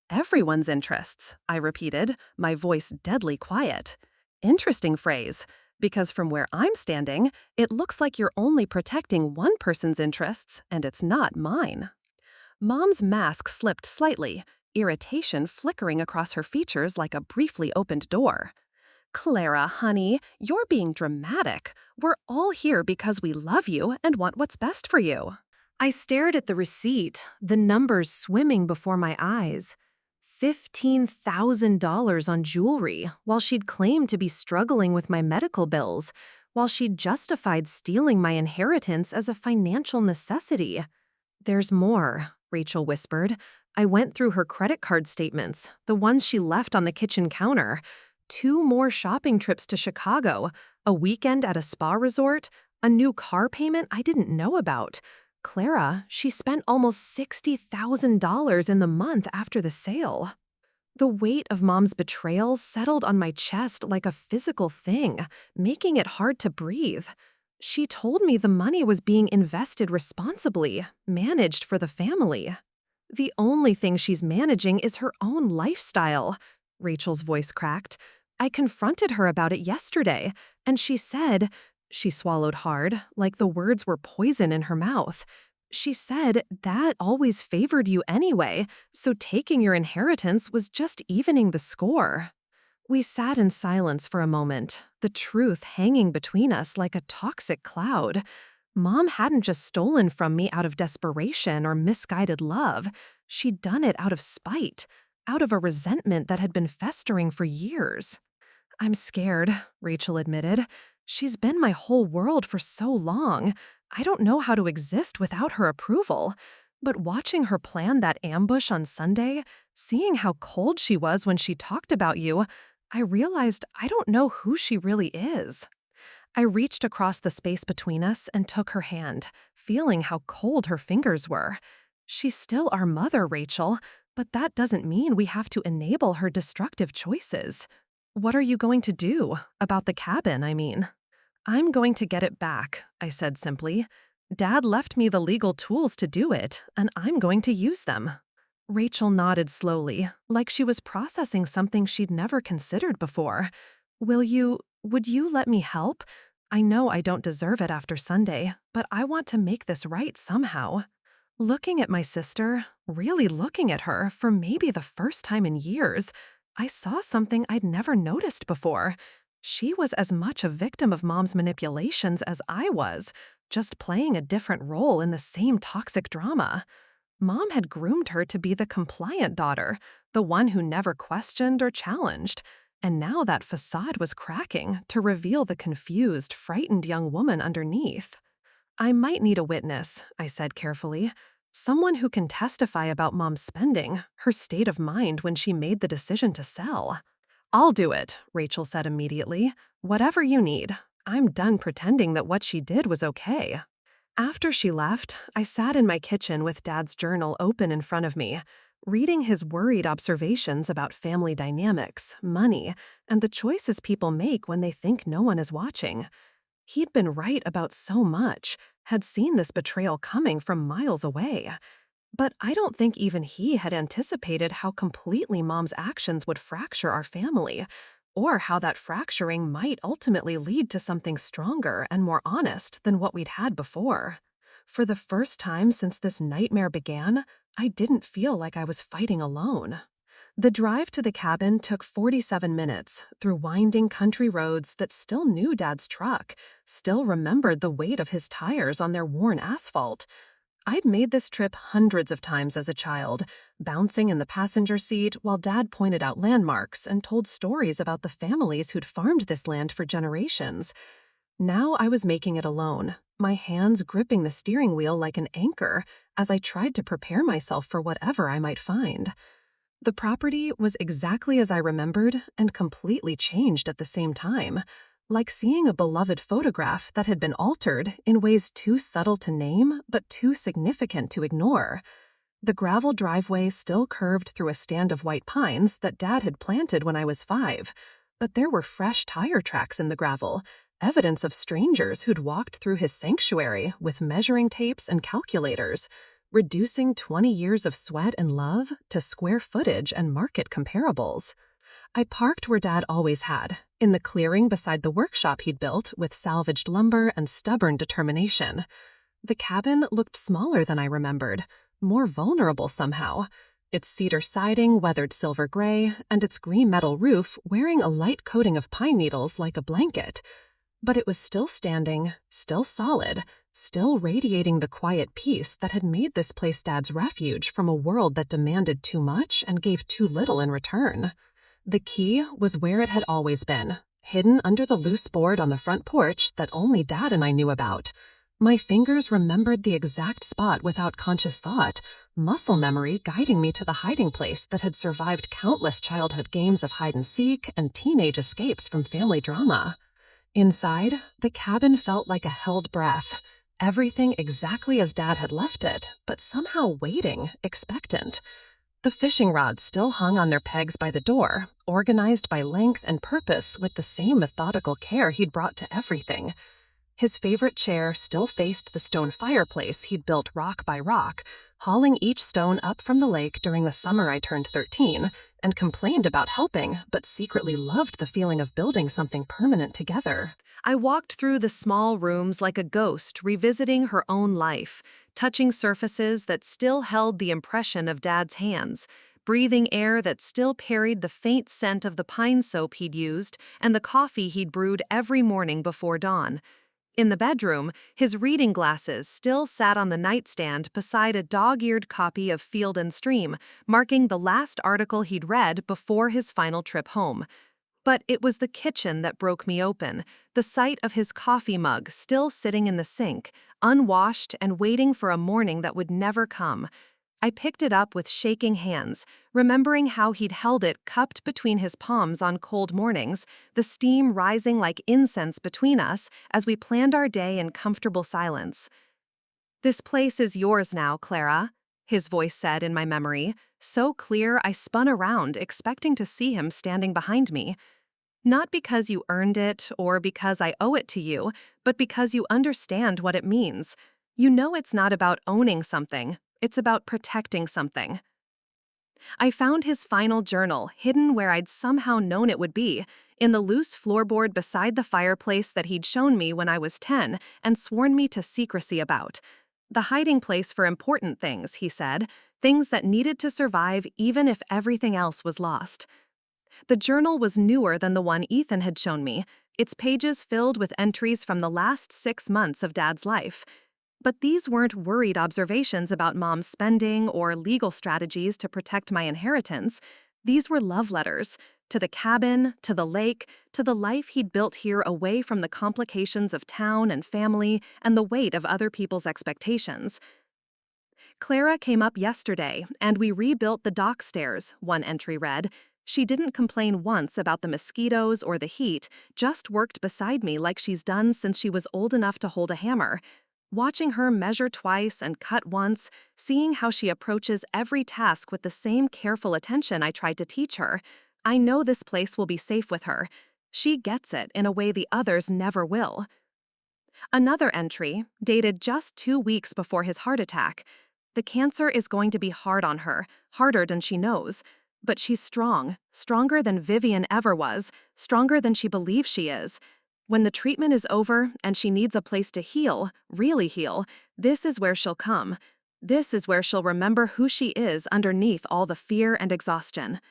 A: Everyone's interests, I repeated, my voice deadly quiet. Interesting phrase, because from where I'm standing, it looks like you're only protecting one person's interests, and it's not mine. Mom's mask slipped slightly, irritation flickering across her features like a briefly opened door. Clara, honey, you're being dramatic. We're all here because we love you and want what's best for you. I stared at the receipt, the numbers swimming before my eyes. $15,000 on jewelry, while she'd claimed to be struggling with my medical bills, while she'd justified stealing my inheritance as a financial necessity. There's more, Rachel whispered. I went through her credit card statements, the ones she left on the kitchen counter. 2 more shopping trips to Chicago, a weekend at a spa resort, a new car payment I didn't know about. Clara, she spent almost $60,000 in the month after the sale. The weight of Mom's betrayal settled on my chest like a physical thing, making it hard to breathe. She told me the money was being invested responsibly, managed for the family. The only thing she's managing is her own lifestyle. Rachel's voice cracked. I confronted her about it yesterday, and she swallowed hard, like the words were poison in her mouth. She said that always favored you anyway, so taking your inheritance was just evening the score. We sat in silence for a moment, the truth hanging between us like a toxic cloud. Mom hadn't just stolen from me out of desperation or misguided love. She'd done it out of spite, out of a resentment that had been festering for years. I'm scared, Rachel admitted. She's been my whole world for so long. I don't know how to exist without her approval. But watching her plan that ambush on Sunday, seeing how cold she was when she talked about you, I realized I don't know who she really is. I reached across the space between us and took her hand, feeling how cold her fingers were. She's still our mother, Rachel, but that doesn't mean we have to enable her destructive choices. What are you going to do? About the cabin, I mean. I'm going to get it back, I said simply. Dad left me the legal tools to do it, and I'm going to use them. Rachel nodded slowly, like she was processing something she'd never considered before. Would you let me help? I know I don't deserve it after Sunday, but I want to make this right somehow. Looking at my sister, really looking at her for maybe the first time in years, I saw something I'd never noticed before. She was as much a victim of Mom's manipulations as I was, just playing a different role in the same toxic drama. Mom had groomed her to be the compliant daughter, the one who never questioned or challenged, and now that facade was cracking to reveal the confused, frightened young woman underneath. I might need a witness, I said carefully. Someone who can testify about Mom's spending, her state of mind when she made the decision to sell. I'll do it, Rachel said immediately. Whatever you need. I'm done pretending that what she did was okay. After she left, I sat in my kitchen with Dad's journal open in front of me, reading his worried observations about family dynamics, money, and the choices people make when they think no one is watching. He'd been right about so much, had seen this betrayal coming from miles away. But I don't think even he had anticipated how completely Mom's actions would fracture our family, or how that fracturing might ultimately lead to something stronger and more honest than what we'd had before. For the first time since this nightmare began, I didn't feel like I was fighting alone. The drive to the cabin took 47 minutes through winding country roads that still knew Dad's truck, still remembered the weight of his tires on their worn asphalt. I'd made this trip hundreds of times as a child, bouncing in the passenger seat while Dad pointed out landmarks and told stories about the families who'd farmed this land for generations. Now I was making it alone, my hands gripping the steering wheel like an anchor as I tried to prepare myself for whatever I might find. The property was exactly as I remembered and completely changed at the same time, like seeing a beloved photograph that had been altered in ways too subtle to name but too significant to ignore. The gravel driveway still curved through a stand of white pines that Dad had planted when I was 5, but there were fresh tire tracks in the gravel, evidence of strangers who'd walked through his sanctuary with measuring tapes and calculators, reducing 20 years of sweat and love to square footage and market comparables. I parked where Dad always had, in the clearing beside the workshop he'd built with salvaged lumber and stubborn determination. The cabin looked smaller than I remembered, more vulnerable somehow, its cedar siding weathered silver gray, and its green metal roof wearing a light coating of pine needles like a blanket. But it was still standing, still solid, still radiating the quiet peace that had made this place Dad's refuge from a world that demanded too much and gave too little in return. The key was where it had always been, hidden under the loose board on the front porch that only Dad and I knew about. My fingers remembered the exact spot without conscious thought, muscle memory guiding me to the hiding place that had survived countless childhood games of hide-and-seek and teenage escapes from family drama. Inside, the cabin felt like a held breath, everything exactly as Dad had left it, but somehow waiting, expectant. The fishing rods still hung on their pegs by the door, organized by length and purpose with the same methodical care he'd brought to everything. His favorite chair still faced the stone fireplace he'd built rock by rock, hauling each stone up from the lake during the summer I turned 13, and complained about helping, but secretly loved the feeling of building something permanent together. I walked through the small rooms like a ghost, revisiting her own life, touching surfaces that still held the impression of Dad's hands, breathing air that still carried the faint scent of the pine soap he'd used and the coffee he'd brewed every morning before dawn. In the bedroom, his reading glasses still sat on the nightstand beside a dog-eared copy of Field and Stream, marking the last article he'd read before his final trip home. But it was the kitchen that broke me open, the sight of his coffee mug still sitting in the sink, unwashed and waiting for a morning that would never come. I picked it up with shaking hands, remembering how he'd held it cupped between his palms on cold mornings, the steam rising like incense between us as we planned our day in comfortable silence. "This place is yours now, Clara," his voice said in my memory, so clear I spun around expecting to see him standing behind me. "Not because you earned it or because I owe it to you, but because you understand what it means. You know it's not about owning something. It's about protecting something." I found his final journal hidden where I'd somehow known it would be, in the loose floorboard beside the fireplace that he'd shown me when I was 10 and sworn me to secrecy about. The hiding place for important things, he said, things that needed to survive even if everything else was lost. The journal was newer than the one Ethan had shown me, its pages filled with entries from the last 6 months of Dad's life. But these weren't worried observations about Mom's spending or legal strategies to protect my inheritance. These were love letters, to the cabin, to the lake, to the life he'd built here away from the complications of town and family and the weight of other people's expectations. "Clara came up yesterday, and we rebuilt the dock stairs," one entry read. "She didn't complain once about the mosquitoes or the heat, just worked beside me like she's done since she was old enough to hold a hammer. Watching her measure twice and cut once, seeing how she approaches every task with the same careful attention I tried to teach her, I know this place will be safe with her. She gets it in a way the others never will." Another entry, dated just 2 weeks before his heart attack. "The cancer is going to be hard on her, harder than she knows. But she's strong, stronger than Vivian ever was, stronger than she believes she is. When the treatment is over and she needs a place to heal, really heal, this is where she'll come. This is where she'll remember who she is underneath all the fear and exhaustion."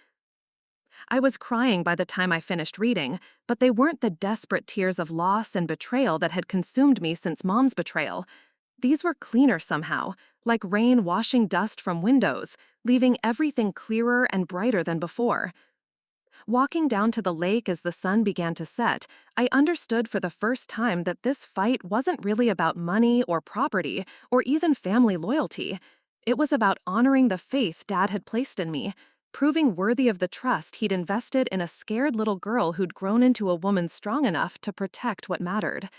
A: I was crying by the time I finished reading, but they weren't the desperate tears of loss and betrayal that had consumed me since Mom's betrayal. These were cleaner somehow, like rain washing dust from windows, leaving everything clearer and brighter than before. Walking down to the lake as the sun began to set, I understood for the first time that this fight wasn't really about money or property or even family loyalty. It was about honoring the faith Dad had placed in me, proving worthy of the trust he'd invested in a scared little girl who'd grown into a woman strong enough to protect what mattered.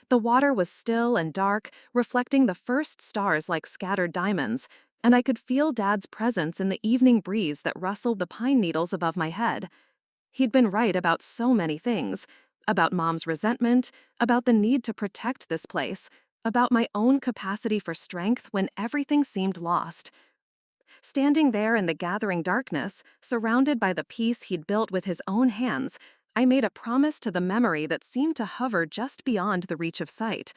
A: The water was still and dark, reflecting the first stars like scattered diamonds, and I could feel Dad's presence in the evening breeze that rustled the pine needles above my head. He'd been right about so many things. about Mom's resentment, about the need to protect this place, about my own capacity for strength when everything seemed lost. Standing there in the gathering darkness, surrounded by the peace he'd built with his own hands, I made a promise to the memory that seemed to hover just beyond the reach of sight.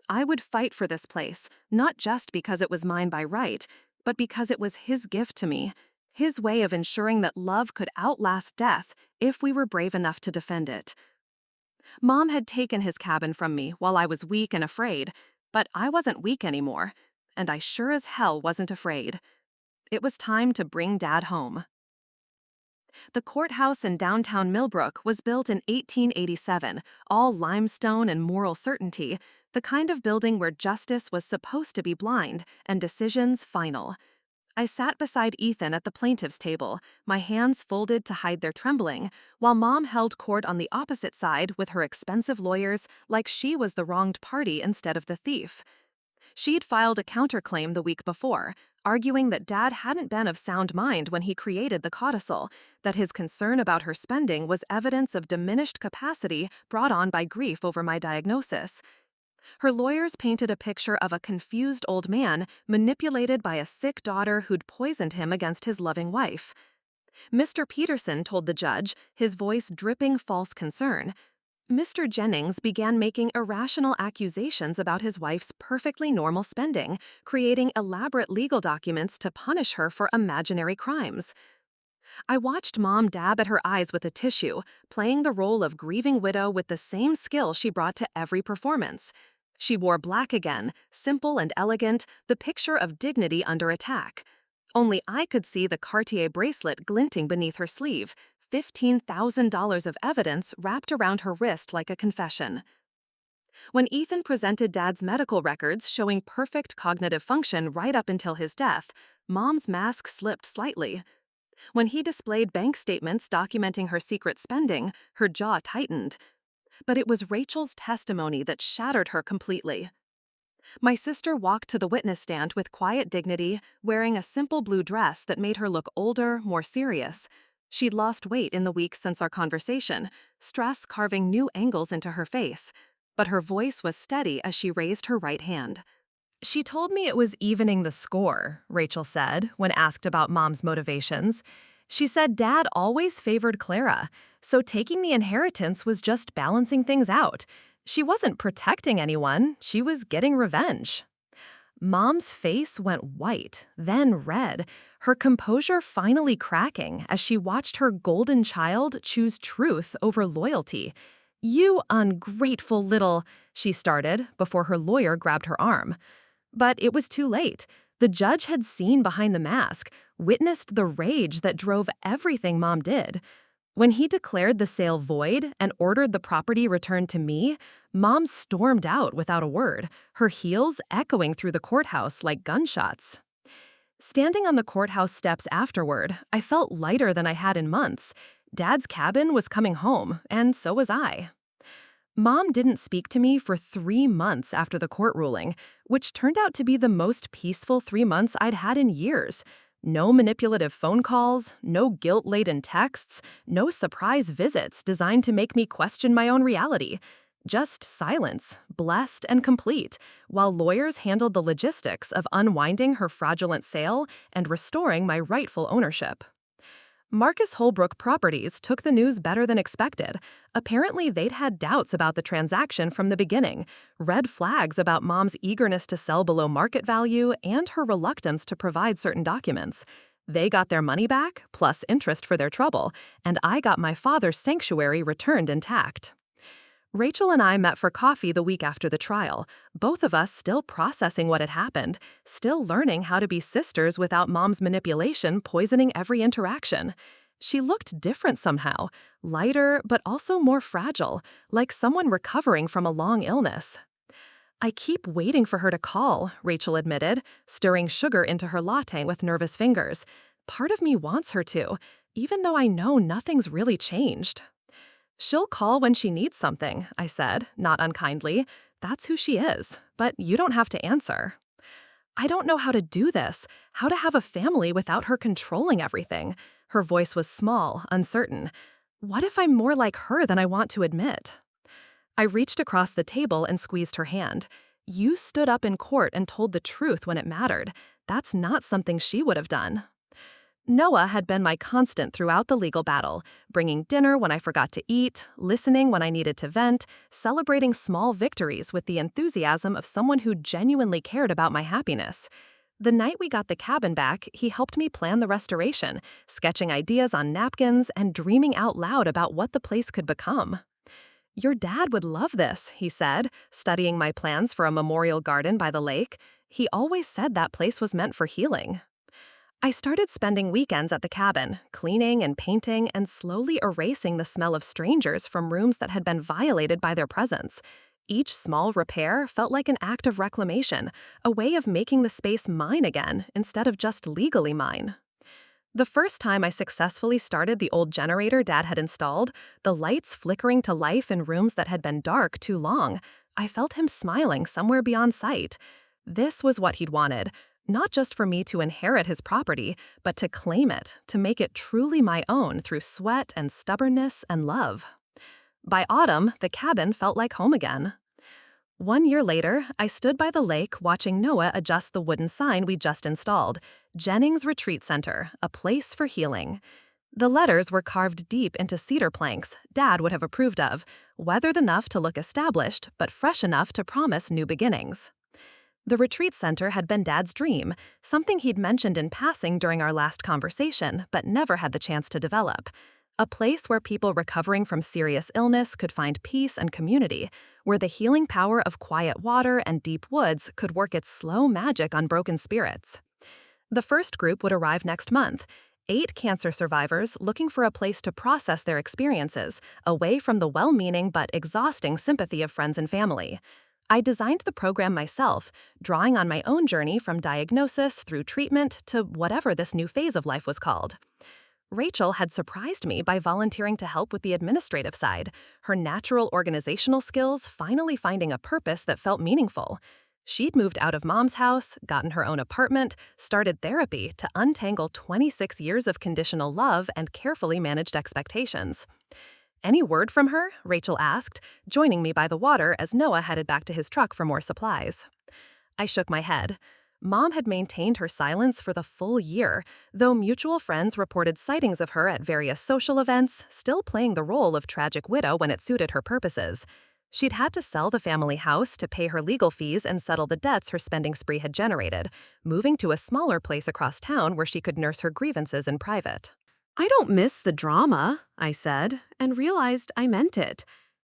A: I would fight for this place, not just because it was mine by right, but because it was his gift to me, his way of ensuring that love could outlast death if we were brave enough to defend it. Mom had taken his cabin from me while I was weak and afraid, but I wasn't weak anymore, and I sure as hell wasn't afraid. It was time to bring Dad home. The courthouse in downtown Millbrook was built in 1887, all limestone and moral certainty, the kind of building where justice was supposed to be blind and decisions final. I sat beside Ethan at the plaintiff's table, my hands folded to hide their trembling, while Mom held court on the opposite side with her expensive lawyers like she was the wronged party instead of the thief. She'd filed a counterclaim the week before, arguing that Dad hadn't been of sound mind when he created the codicil, that his concern about her spending was evidence of diminished capacity brought on by grief over my diagnosis. Her lawyers painted a picture of a confused old man manipulated by a sick daughter who'd poisoned him against his loving wife. Mr. Peterson told the judge, his voice dripping false concern. Mr. Jennings began making irrational accusations about his wife's perfectly normal spending, creating elaborate legal documents to punish her for imaginary crimes. I watched Mom dab at her eyes with a tissue, playing the role of grieving widow with the same skill she brought to every performance. She wore black again, simple and elegant, the picture of dignity under attack. Only I could see the Cartier bracelet glinting beneath her sleeve, $15,000 of evidence wrapped around her wrist like a confession. When Ethan presented Dad's medical records showing perfect cognitive function right up until his death, Mom's mask slipped slightly. When he displayed bank statements documenting her secret spending, her jaw tightened. But it was Rachel's testimony that shattered her completely. My sister walked to the witness stand with quiet dignity, wearing a simple blue dress that made her look older, more serious. She'd lost weight in the weeks since our conversation, stress carving new angles into her face, but her voice was steady as she raised her right hand. "She told me it was evening the score," Rachel said, when asked about Mom's motivations. "She said Dad always favored Clara, so taking the inheritance was just balancing things out. She wasn't protecting anyone, she was getting revenge." Mom's face went white, then red, her composure finally cracking as she watched her golden child choose truth over loyalty. "You ungrateful little," she started before her lawyer grabbed her arm. But it was too late. The judge had seen behind the mask, witnessed the rage that drove everything Mom did. When he declared the sale void and ordered the property returned to me, Mom stormed out without a word, her heels echoing through the courthouse like gunshots. Standing on the courthouse steps afterward, I felt lighter than I had in months. Dad's cabin was coming home, and so was I. Mom didn't speak to me for 3 months after the court ruling, which turned out to be the most peaceful 3 months I'd had in years. No manipulative phone calls, no guilt-laden texts, no surprise visits designed to make me question my own reality. Just silence, blessed and complete, while lawyers handled the logistics of unwinding her fraudulent sale and restoring my rightful ownership. Marcus Holbrook Properties took the news better than expected. Apparently, they'd had doubts about the transaction from the beginning, red flags about Mom's eagerness to sell below market value and her reluctance to provide certain documents. They got their money back, plus interest for their trouble, and I got my father's sanctuary returned intact. Rachel and I met for coffee the week after the trial, both of us still processing what had happened, still learning how to be sisters without Mom's manipulation poisoning every interaction. She looked different somehow, lighter but also more fragile, like someone recovering from a long illness. "I keep waiting for her to call," Rachel admitted, stirring sugar into her latte with nervous fingers. "Part of me wants her to, even though I know nothing's really changed." "She'll call when she needs something," I said, not unkindly. "That's who she is, but you don't have to answer." "I don't know how to do this, how to have a family without her controlling everything." Her voice was small, uncertain. "What if I'm more like her than I want to admit?" I reached across the table and squeezed her hand. You stood up in court and told the truth when it mattered. That's not something she would have done. Noah had been my constant throughout the legal battle, bringing dinner when I forgot to eat, listening when I needed to vent, celebrating small victories with the enthusiasm of someone who genuinely cared about my happiness. The night we got the cabin back, he helped me plan the restoration, sketching ideas on napkins and dreaming out loud about what the place could become. Your dad would love this, he said, studying my plans for a memorial garden by the lake. He always said that place was meant for healing. I started spending weekends at the cabin, cleaning and painting and slowly erasing the smell of strangers from rooms that had been violated by their presence. Each small repair felt like an act of reclamation, a way of making the space mine again instead of just legally mine. The first time I successfully started the old generator Dad had installed, the lights flickering to life in rooms that had been dark too long, I felt him smiling somewhere beyond sight. This was what he'd wanted. Not just for me to inherit his property, but to claim it, to make it truly my own through sweat and stubbornness and love. By autumn, the cabin felt like home again. 1 year later, I stood by the lake watching Noah adjust the wooden sign we just installed, Jennings Retreat Center, a place for healing. The letters were carved deep into cedar planks Dad would have approved of, weathered enough to look established, but fresh enough to promise new beginnings. The retreat center had been Dad's dream, something he'd mentioned in passing during our last conversation, but never had the chance to develop. A place where people recovering from serious illness could find peace and community, where the healing power of quiet water and deep woods could work its slow magic on broken spirits. The first group would arrive next month, 8 cancer survivors looking for a place to process their experiences, away from the well-meaning but exhausting sympathy of friends and family. I designed the program myself, drawing on my own journey from diagnosis through treatment to whatever this new phase of life was called. Rachel had surprised me by volunteering to help with the administrative side, her natural organizational skills finally finding a purpose that felt meaningful. She'd moved out of Mom's house, gotten her own apartment, started therapy to untangle 26 years of conditional love and carefully managed expectations. Any word from her? Rachel asked, joining me by the water as Noah headed back to his truck for more supplies. I shook my head. Mom had maintained her silence for the full year, though mutual friends reported sightings of her at various social events, still playing the role of tragic widow when it suited her purposes. She'd had to sell the family house to pay her legal fees and settle the debts her spending spree had generated, moving to a smaller place across town where she could nurse her grievances in private. I don't miss the drama, I said, and realized I meant it.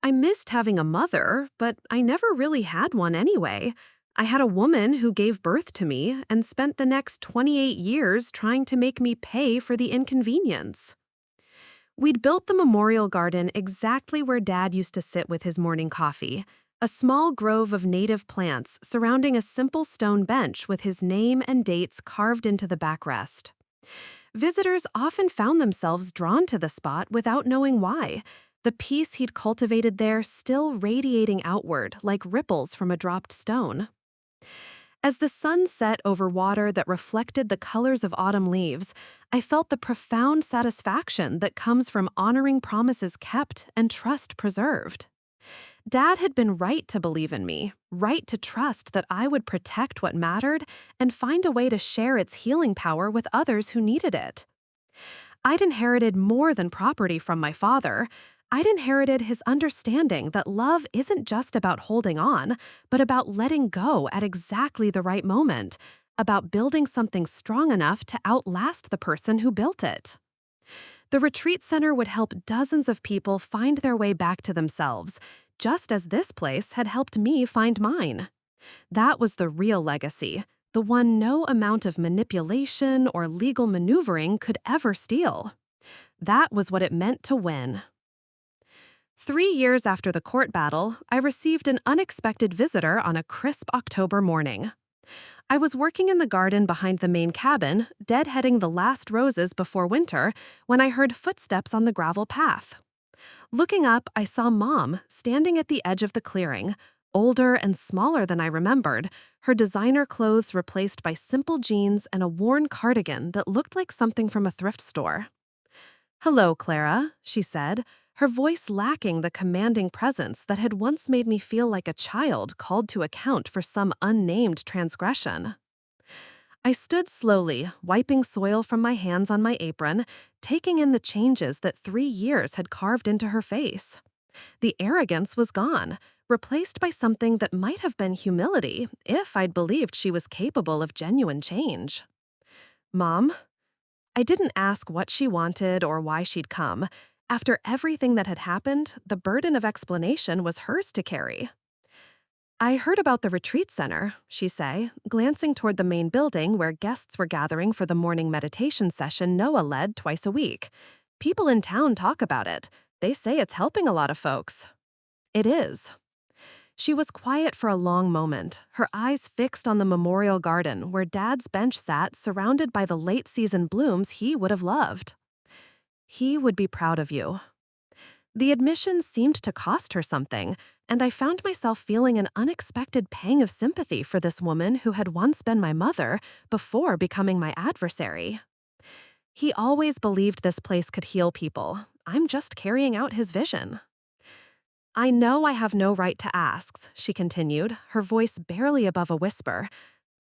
A: I missed having a mother, but I never really had one anyway. I had a woman who gave birth to me and spent the next 28 years trying to make me pay for the inconvenience. We'd built the memorial garden exactly where Dad used to sit with his morning coffee, a small grove of native plants surrounding a simple stone bench with his name and dates carved into the backrest. Visitors often found themselves drawn to the spot without knowing why, the peace he'd cultivated there still radiating outward like ripples from a dropped stone. As the sun set over water that reflected the colors of autumn leaves, I felt the profound satisfaction that comes from honoring promises kept and trust preserved. Dad had been right to believe in me, right to trust that I would protect what mattered and find a way to share its healing power with others who needed it. I'd inherited more than property from my father. I'd inherited his understanding that love isn't just about holding on, but about letting go at exactly the right moment, about building something strong enough to outlast the person who built it. The retreat center would help dozens of people find their way back to themselves, just as this place had helped me find mine. That was the real legacy, the one no amount of manipulation or legal maneuvering could ever steal. That was what it meant to win. 3 years after the court battle, I received an unexpected visitor on a crisp October morning. I was working in the garden behind the main cabin, deadheading the last roses before winter, when I heard footsteps on the gravel path. Looking up, I saw Mom standing at the edge of the clearing, older and smaller than I remembered, her designer clothes replaced by simple jeans and a worn cardigan that looked like something from a thrift store. "Hello, Clara," she said, her voice lacking the commanding presence that had once made me feel like a child called to account for some unnamed transgression. I stood slowly, wiping soil from my hands on my apron, taking in the changes that 3 years had carved into her face. The arrogance was gone, replaced by something that might have been humility if I'd believed she was capable of genuine change. Mom, I didn't ask what she wanted or why she'd come. After everything that had happened, the burden of explanation was hers to carry. I heard about the retreat center, she said, glancing toward the main building where guests were gathering for the morning meditation session Noah led twice a week. People in town talk about it. They say it's helping a lot of folks. It is. She was quiet for a long moment, her eyes fixed on the memorial garden where Dad's bench sat surrounded by the late-season blooms he would have loved. He would be proud of you. The admission seemed to cost her something, and I found myself feeling an unexpected pang of sympathy for this woman who had once been my mother before becoming my adversary. He always believed this place could heal people. I'm just carrying out his vision. I know I have no right to ask, she continued, her voice barely above a whisper,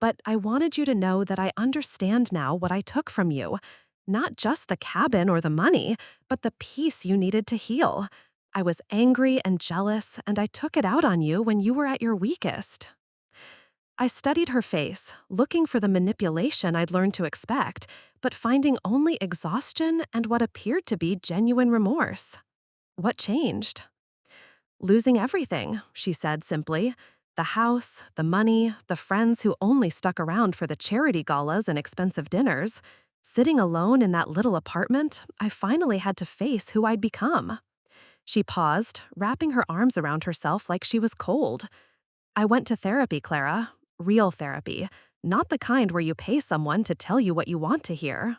A: but I wanted you to know that I understand now what I took from you. Not just the cabin or the money, but the peace you needed to heal. I was angry and jealous, and I took it out on you when you were at your weakest. I studied her face, looking for the manipulation I'd learned to expect, but finding only exhaustion and what appeared to be genuine remorse. What changed? Losing everything, she said simply. The house, the money, the friends who only stuck around for the charity galas and expensive dinners. Sitting alone in that little apartment, I finally had to face who I'd become. She paused, wrapping her arms around herself like she was cold. I went to therapy, Clara. Real therapy. Not the kind where you pay someone to tell you what you want to hear.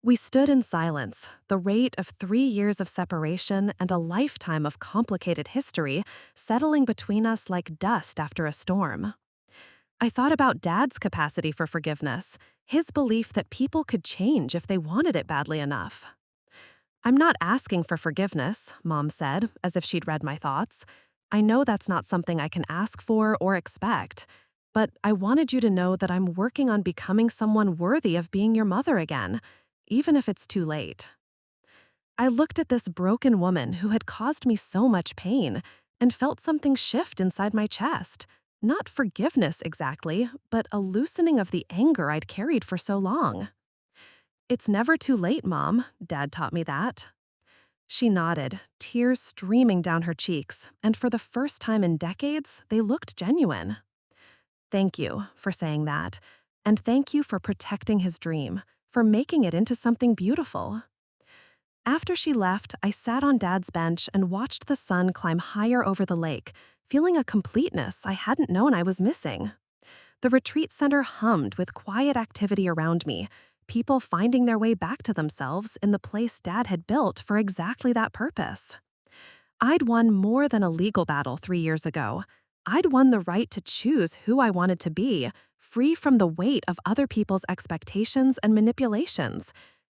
A: We stood in silence, the weight of 3 years of separation and a lifetime of complicated history settling between us like dust after a storm. I thought about Dad's capacity for forgiveness, his belief that people could change if they wanted it badly enough. I'm not asking for forgiveness, Mom said, as if she'd read my thoughts. I know that's not something I can ask for or expect, but I wanted you to know that I'm working on becoming someone worthy of being your mother again, even if it's too late. I looked at this broken woman who had caused me so much pain and felt something shift inside my chest. Not forgiveness exactly, but a loosening of the anger I'd carried for so long. It's never too late, Mom, Dad taught me that. She nodded, tears streaming down her cheeks, and for the first time in decades, they looked genuine. Thank you for saying that, and thank you for protecting his dream, for making it into something beautiful. After she left, I sat on Dad's bench and watched the sun climb higher over the lake, feeling a completeness I hadn't known I was missing. The retreat center hummed with quiet activity around me, people finding their way back to themselves in the place Dad had built for exactly that purpose. I'd won more than a legal battle 3 years ago. I'd won the right to choose who I wanted to be, free from the weight of other people's expectations and manipulations.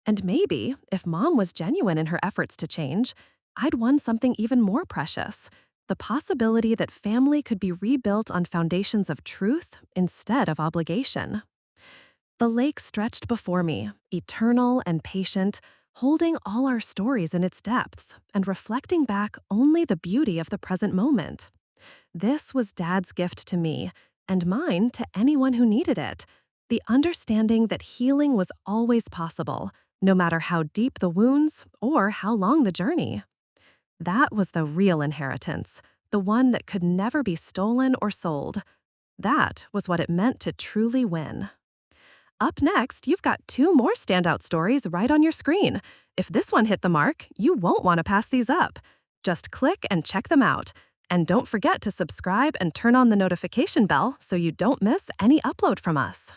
A: And maybe, if Mom was genuine in her efforts to change, I'd won something even more precious, the possibility that family could be rebuilt on foundations of truth instead of obligation. The lake stretched before me, eternal and patient, holding all our stories in its depths and reflecting back only the beauty of the present moment. This was Dad's gift to me, and mine to anyone who needed it, the understanding that healing was always possible, no matter how deep the wounds or how long the journey. That was the real inheritance, the one that could never be stolen or sold. That was what it meant to truly win. Up next, you've got 2 more standout stories right on your screen. If this one hit the mark, you won't want to pass these up. Just click and check them out. And don't forget to subscribe and turn on the notification bell so you don't miss any upload from us.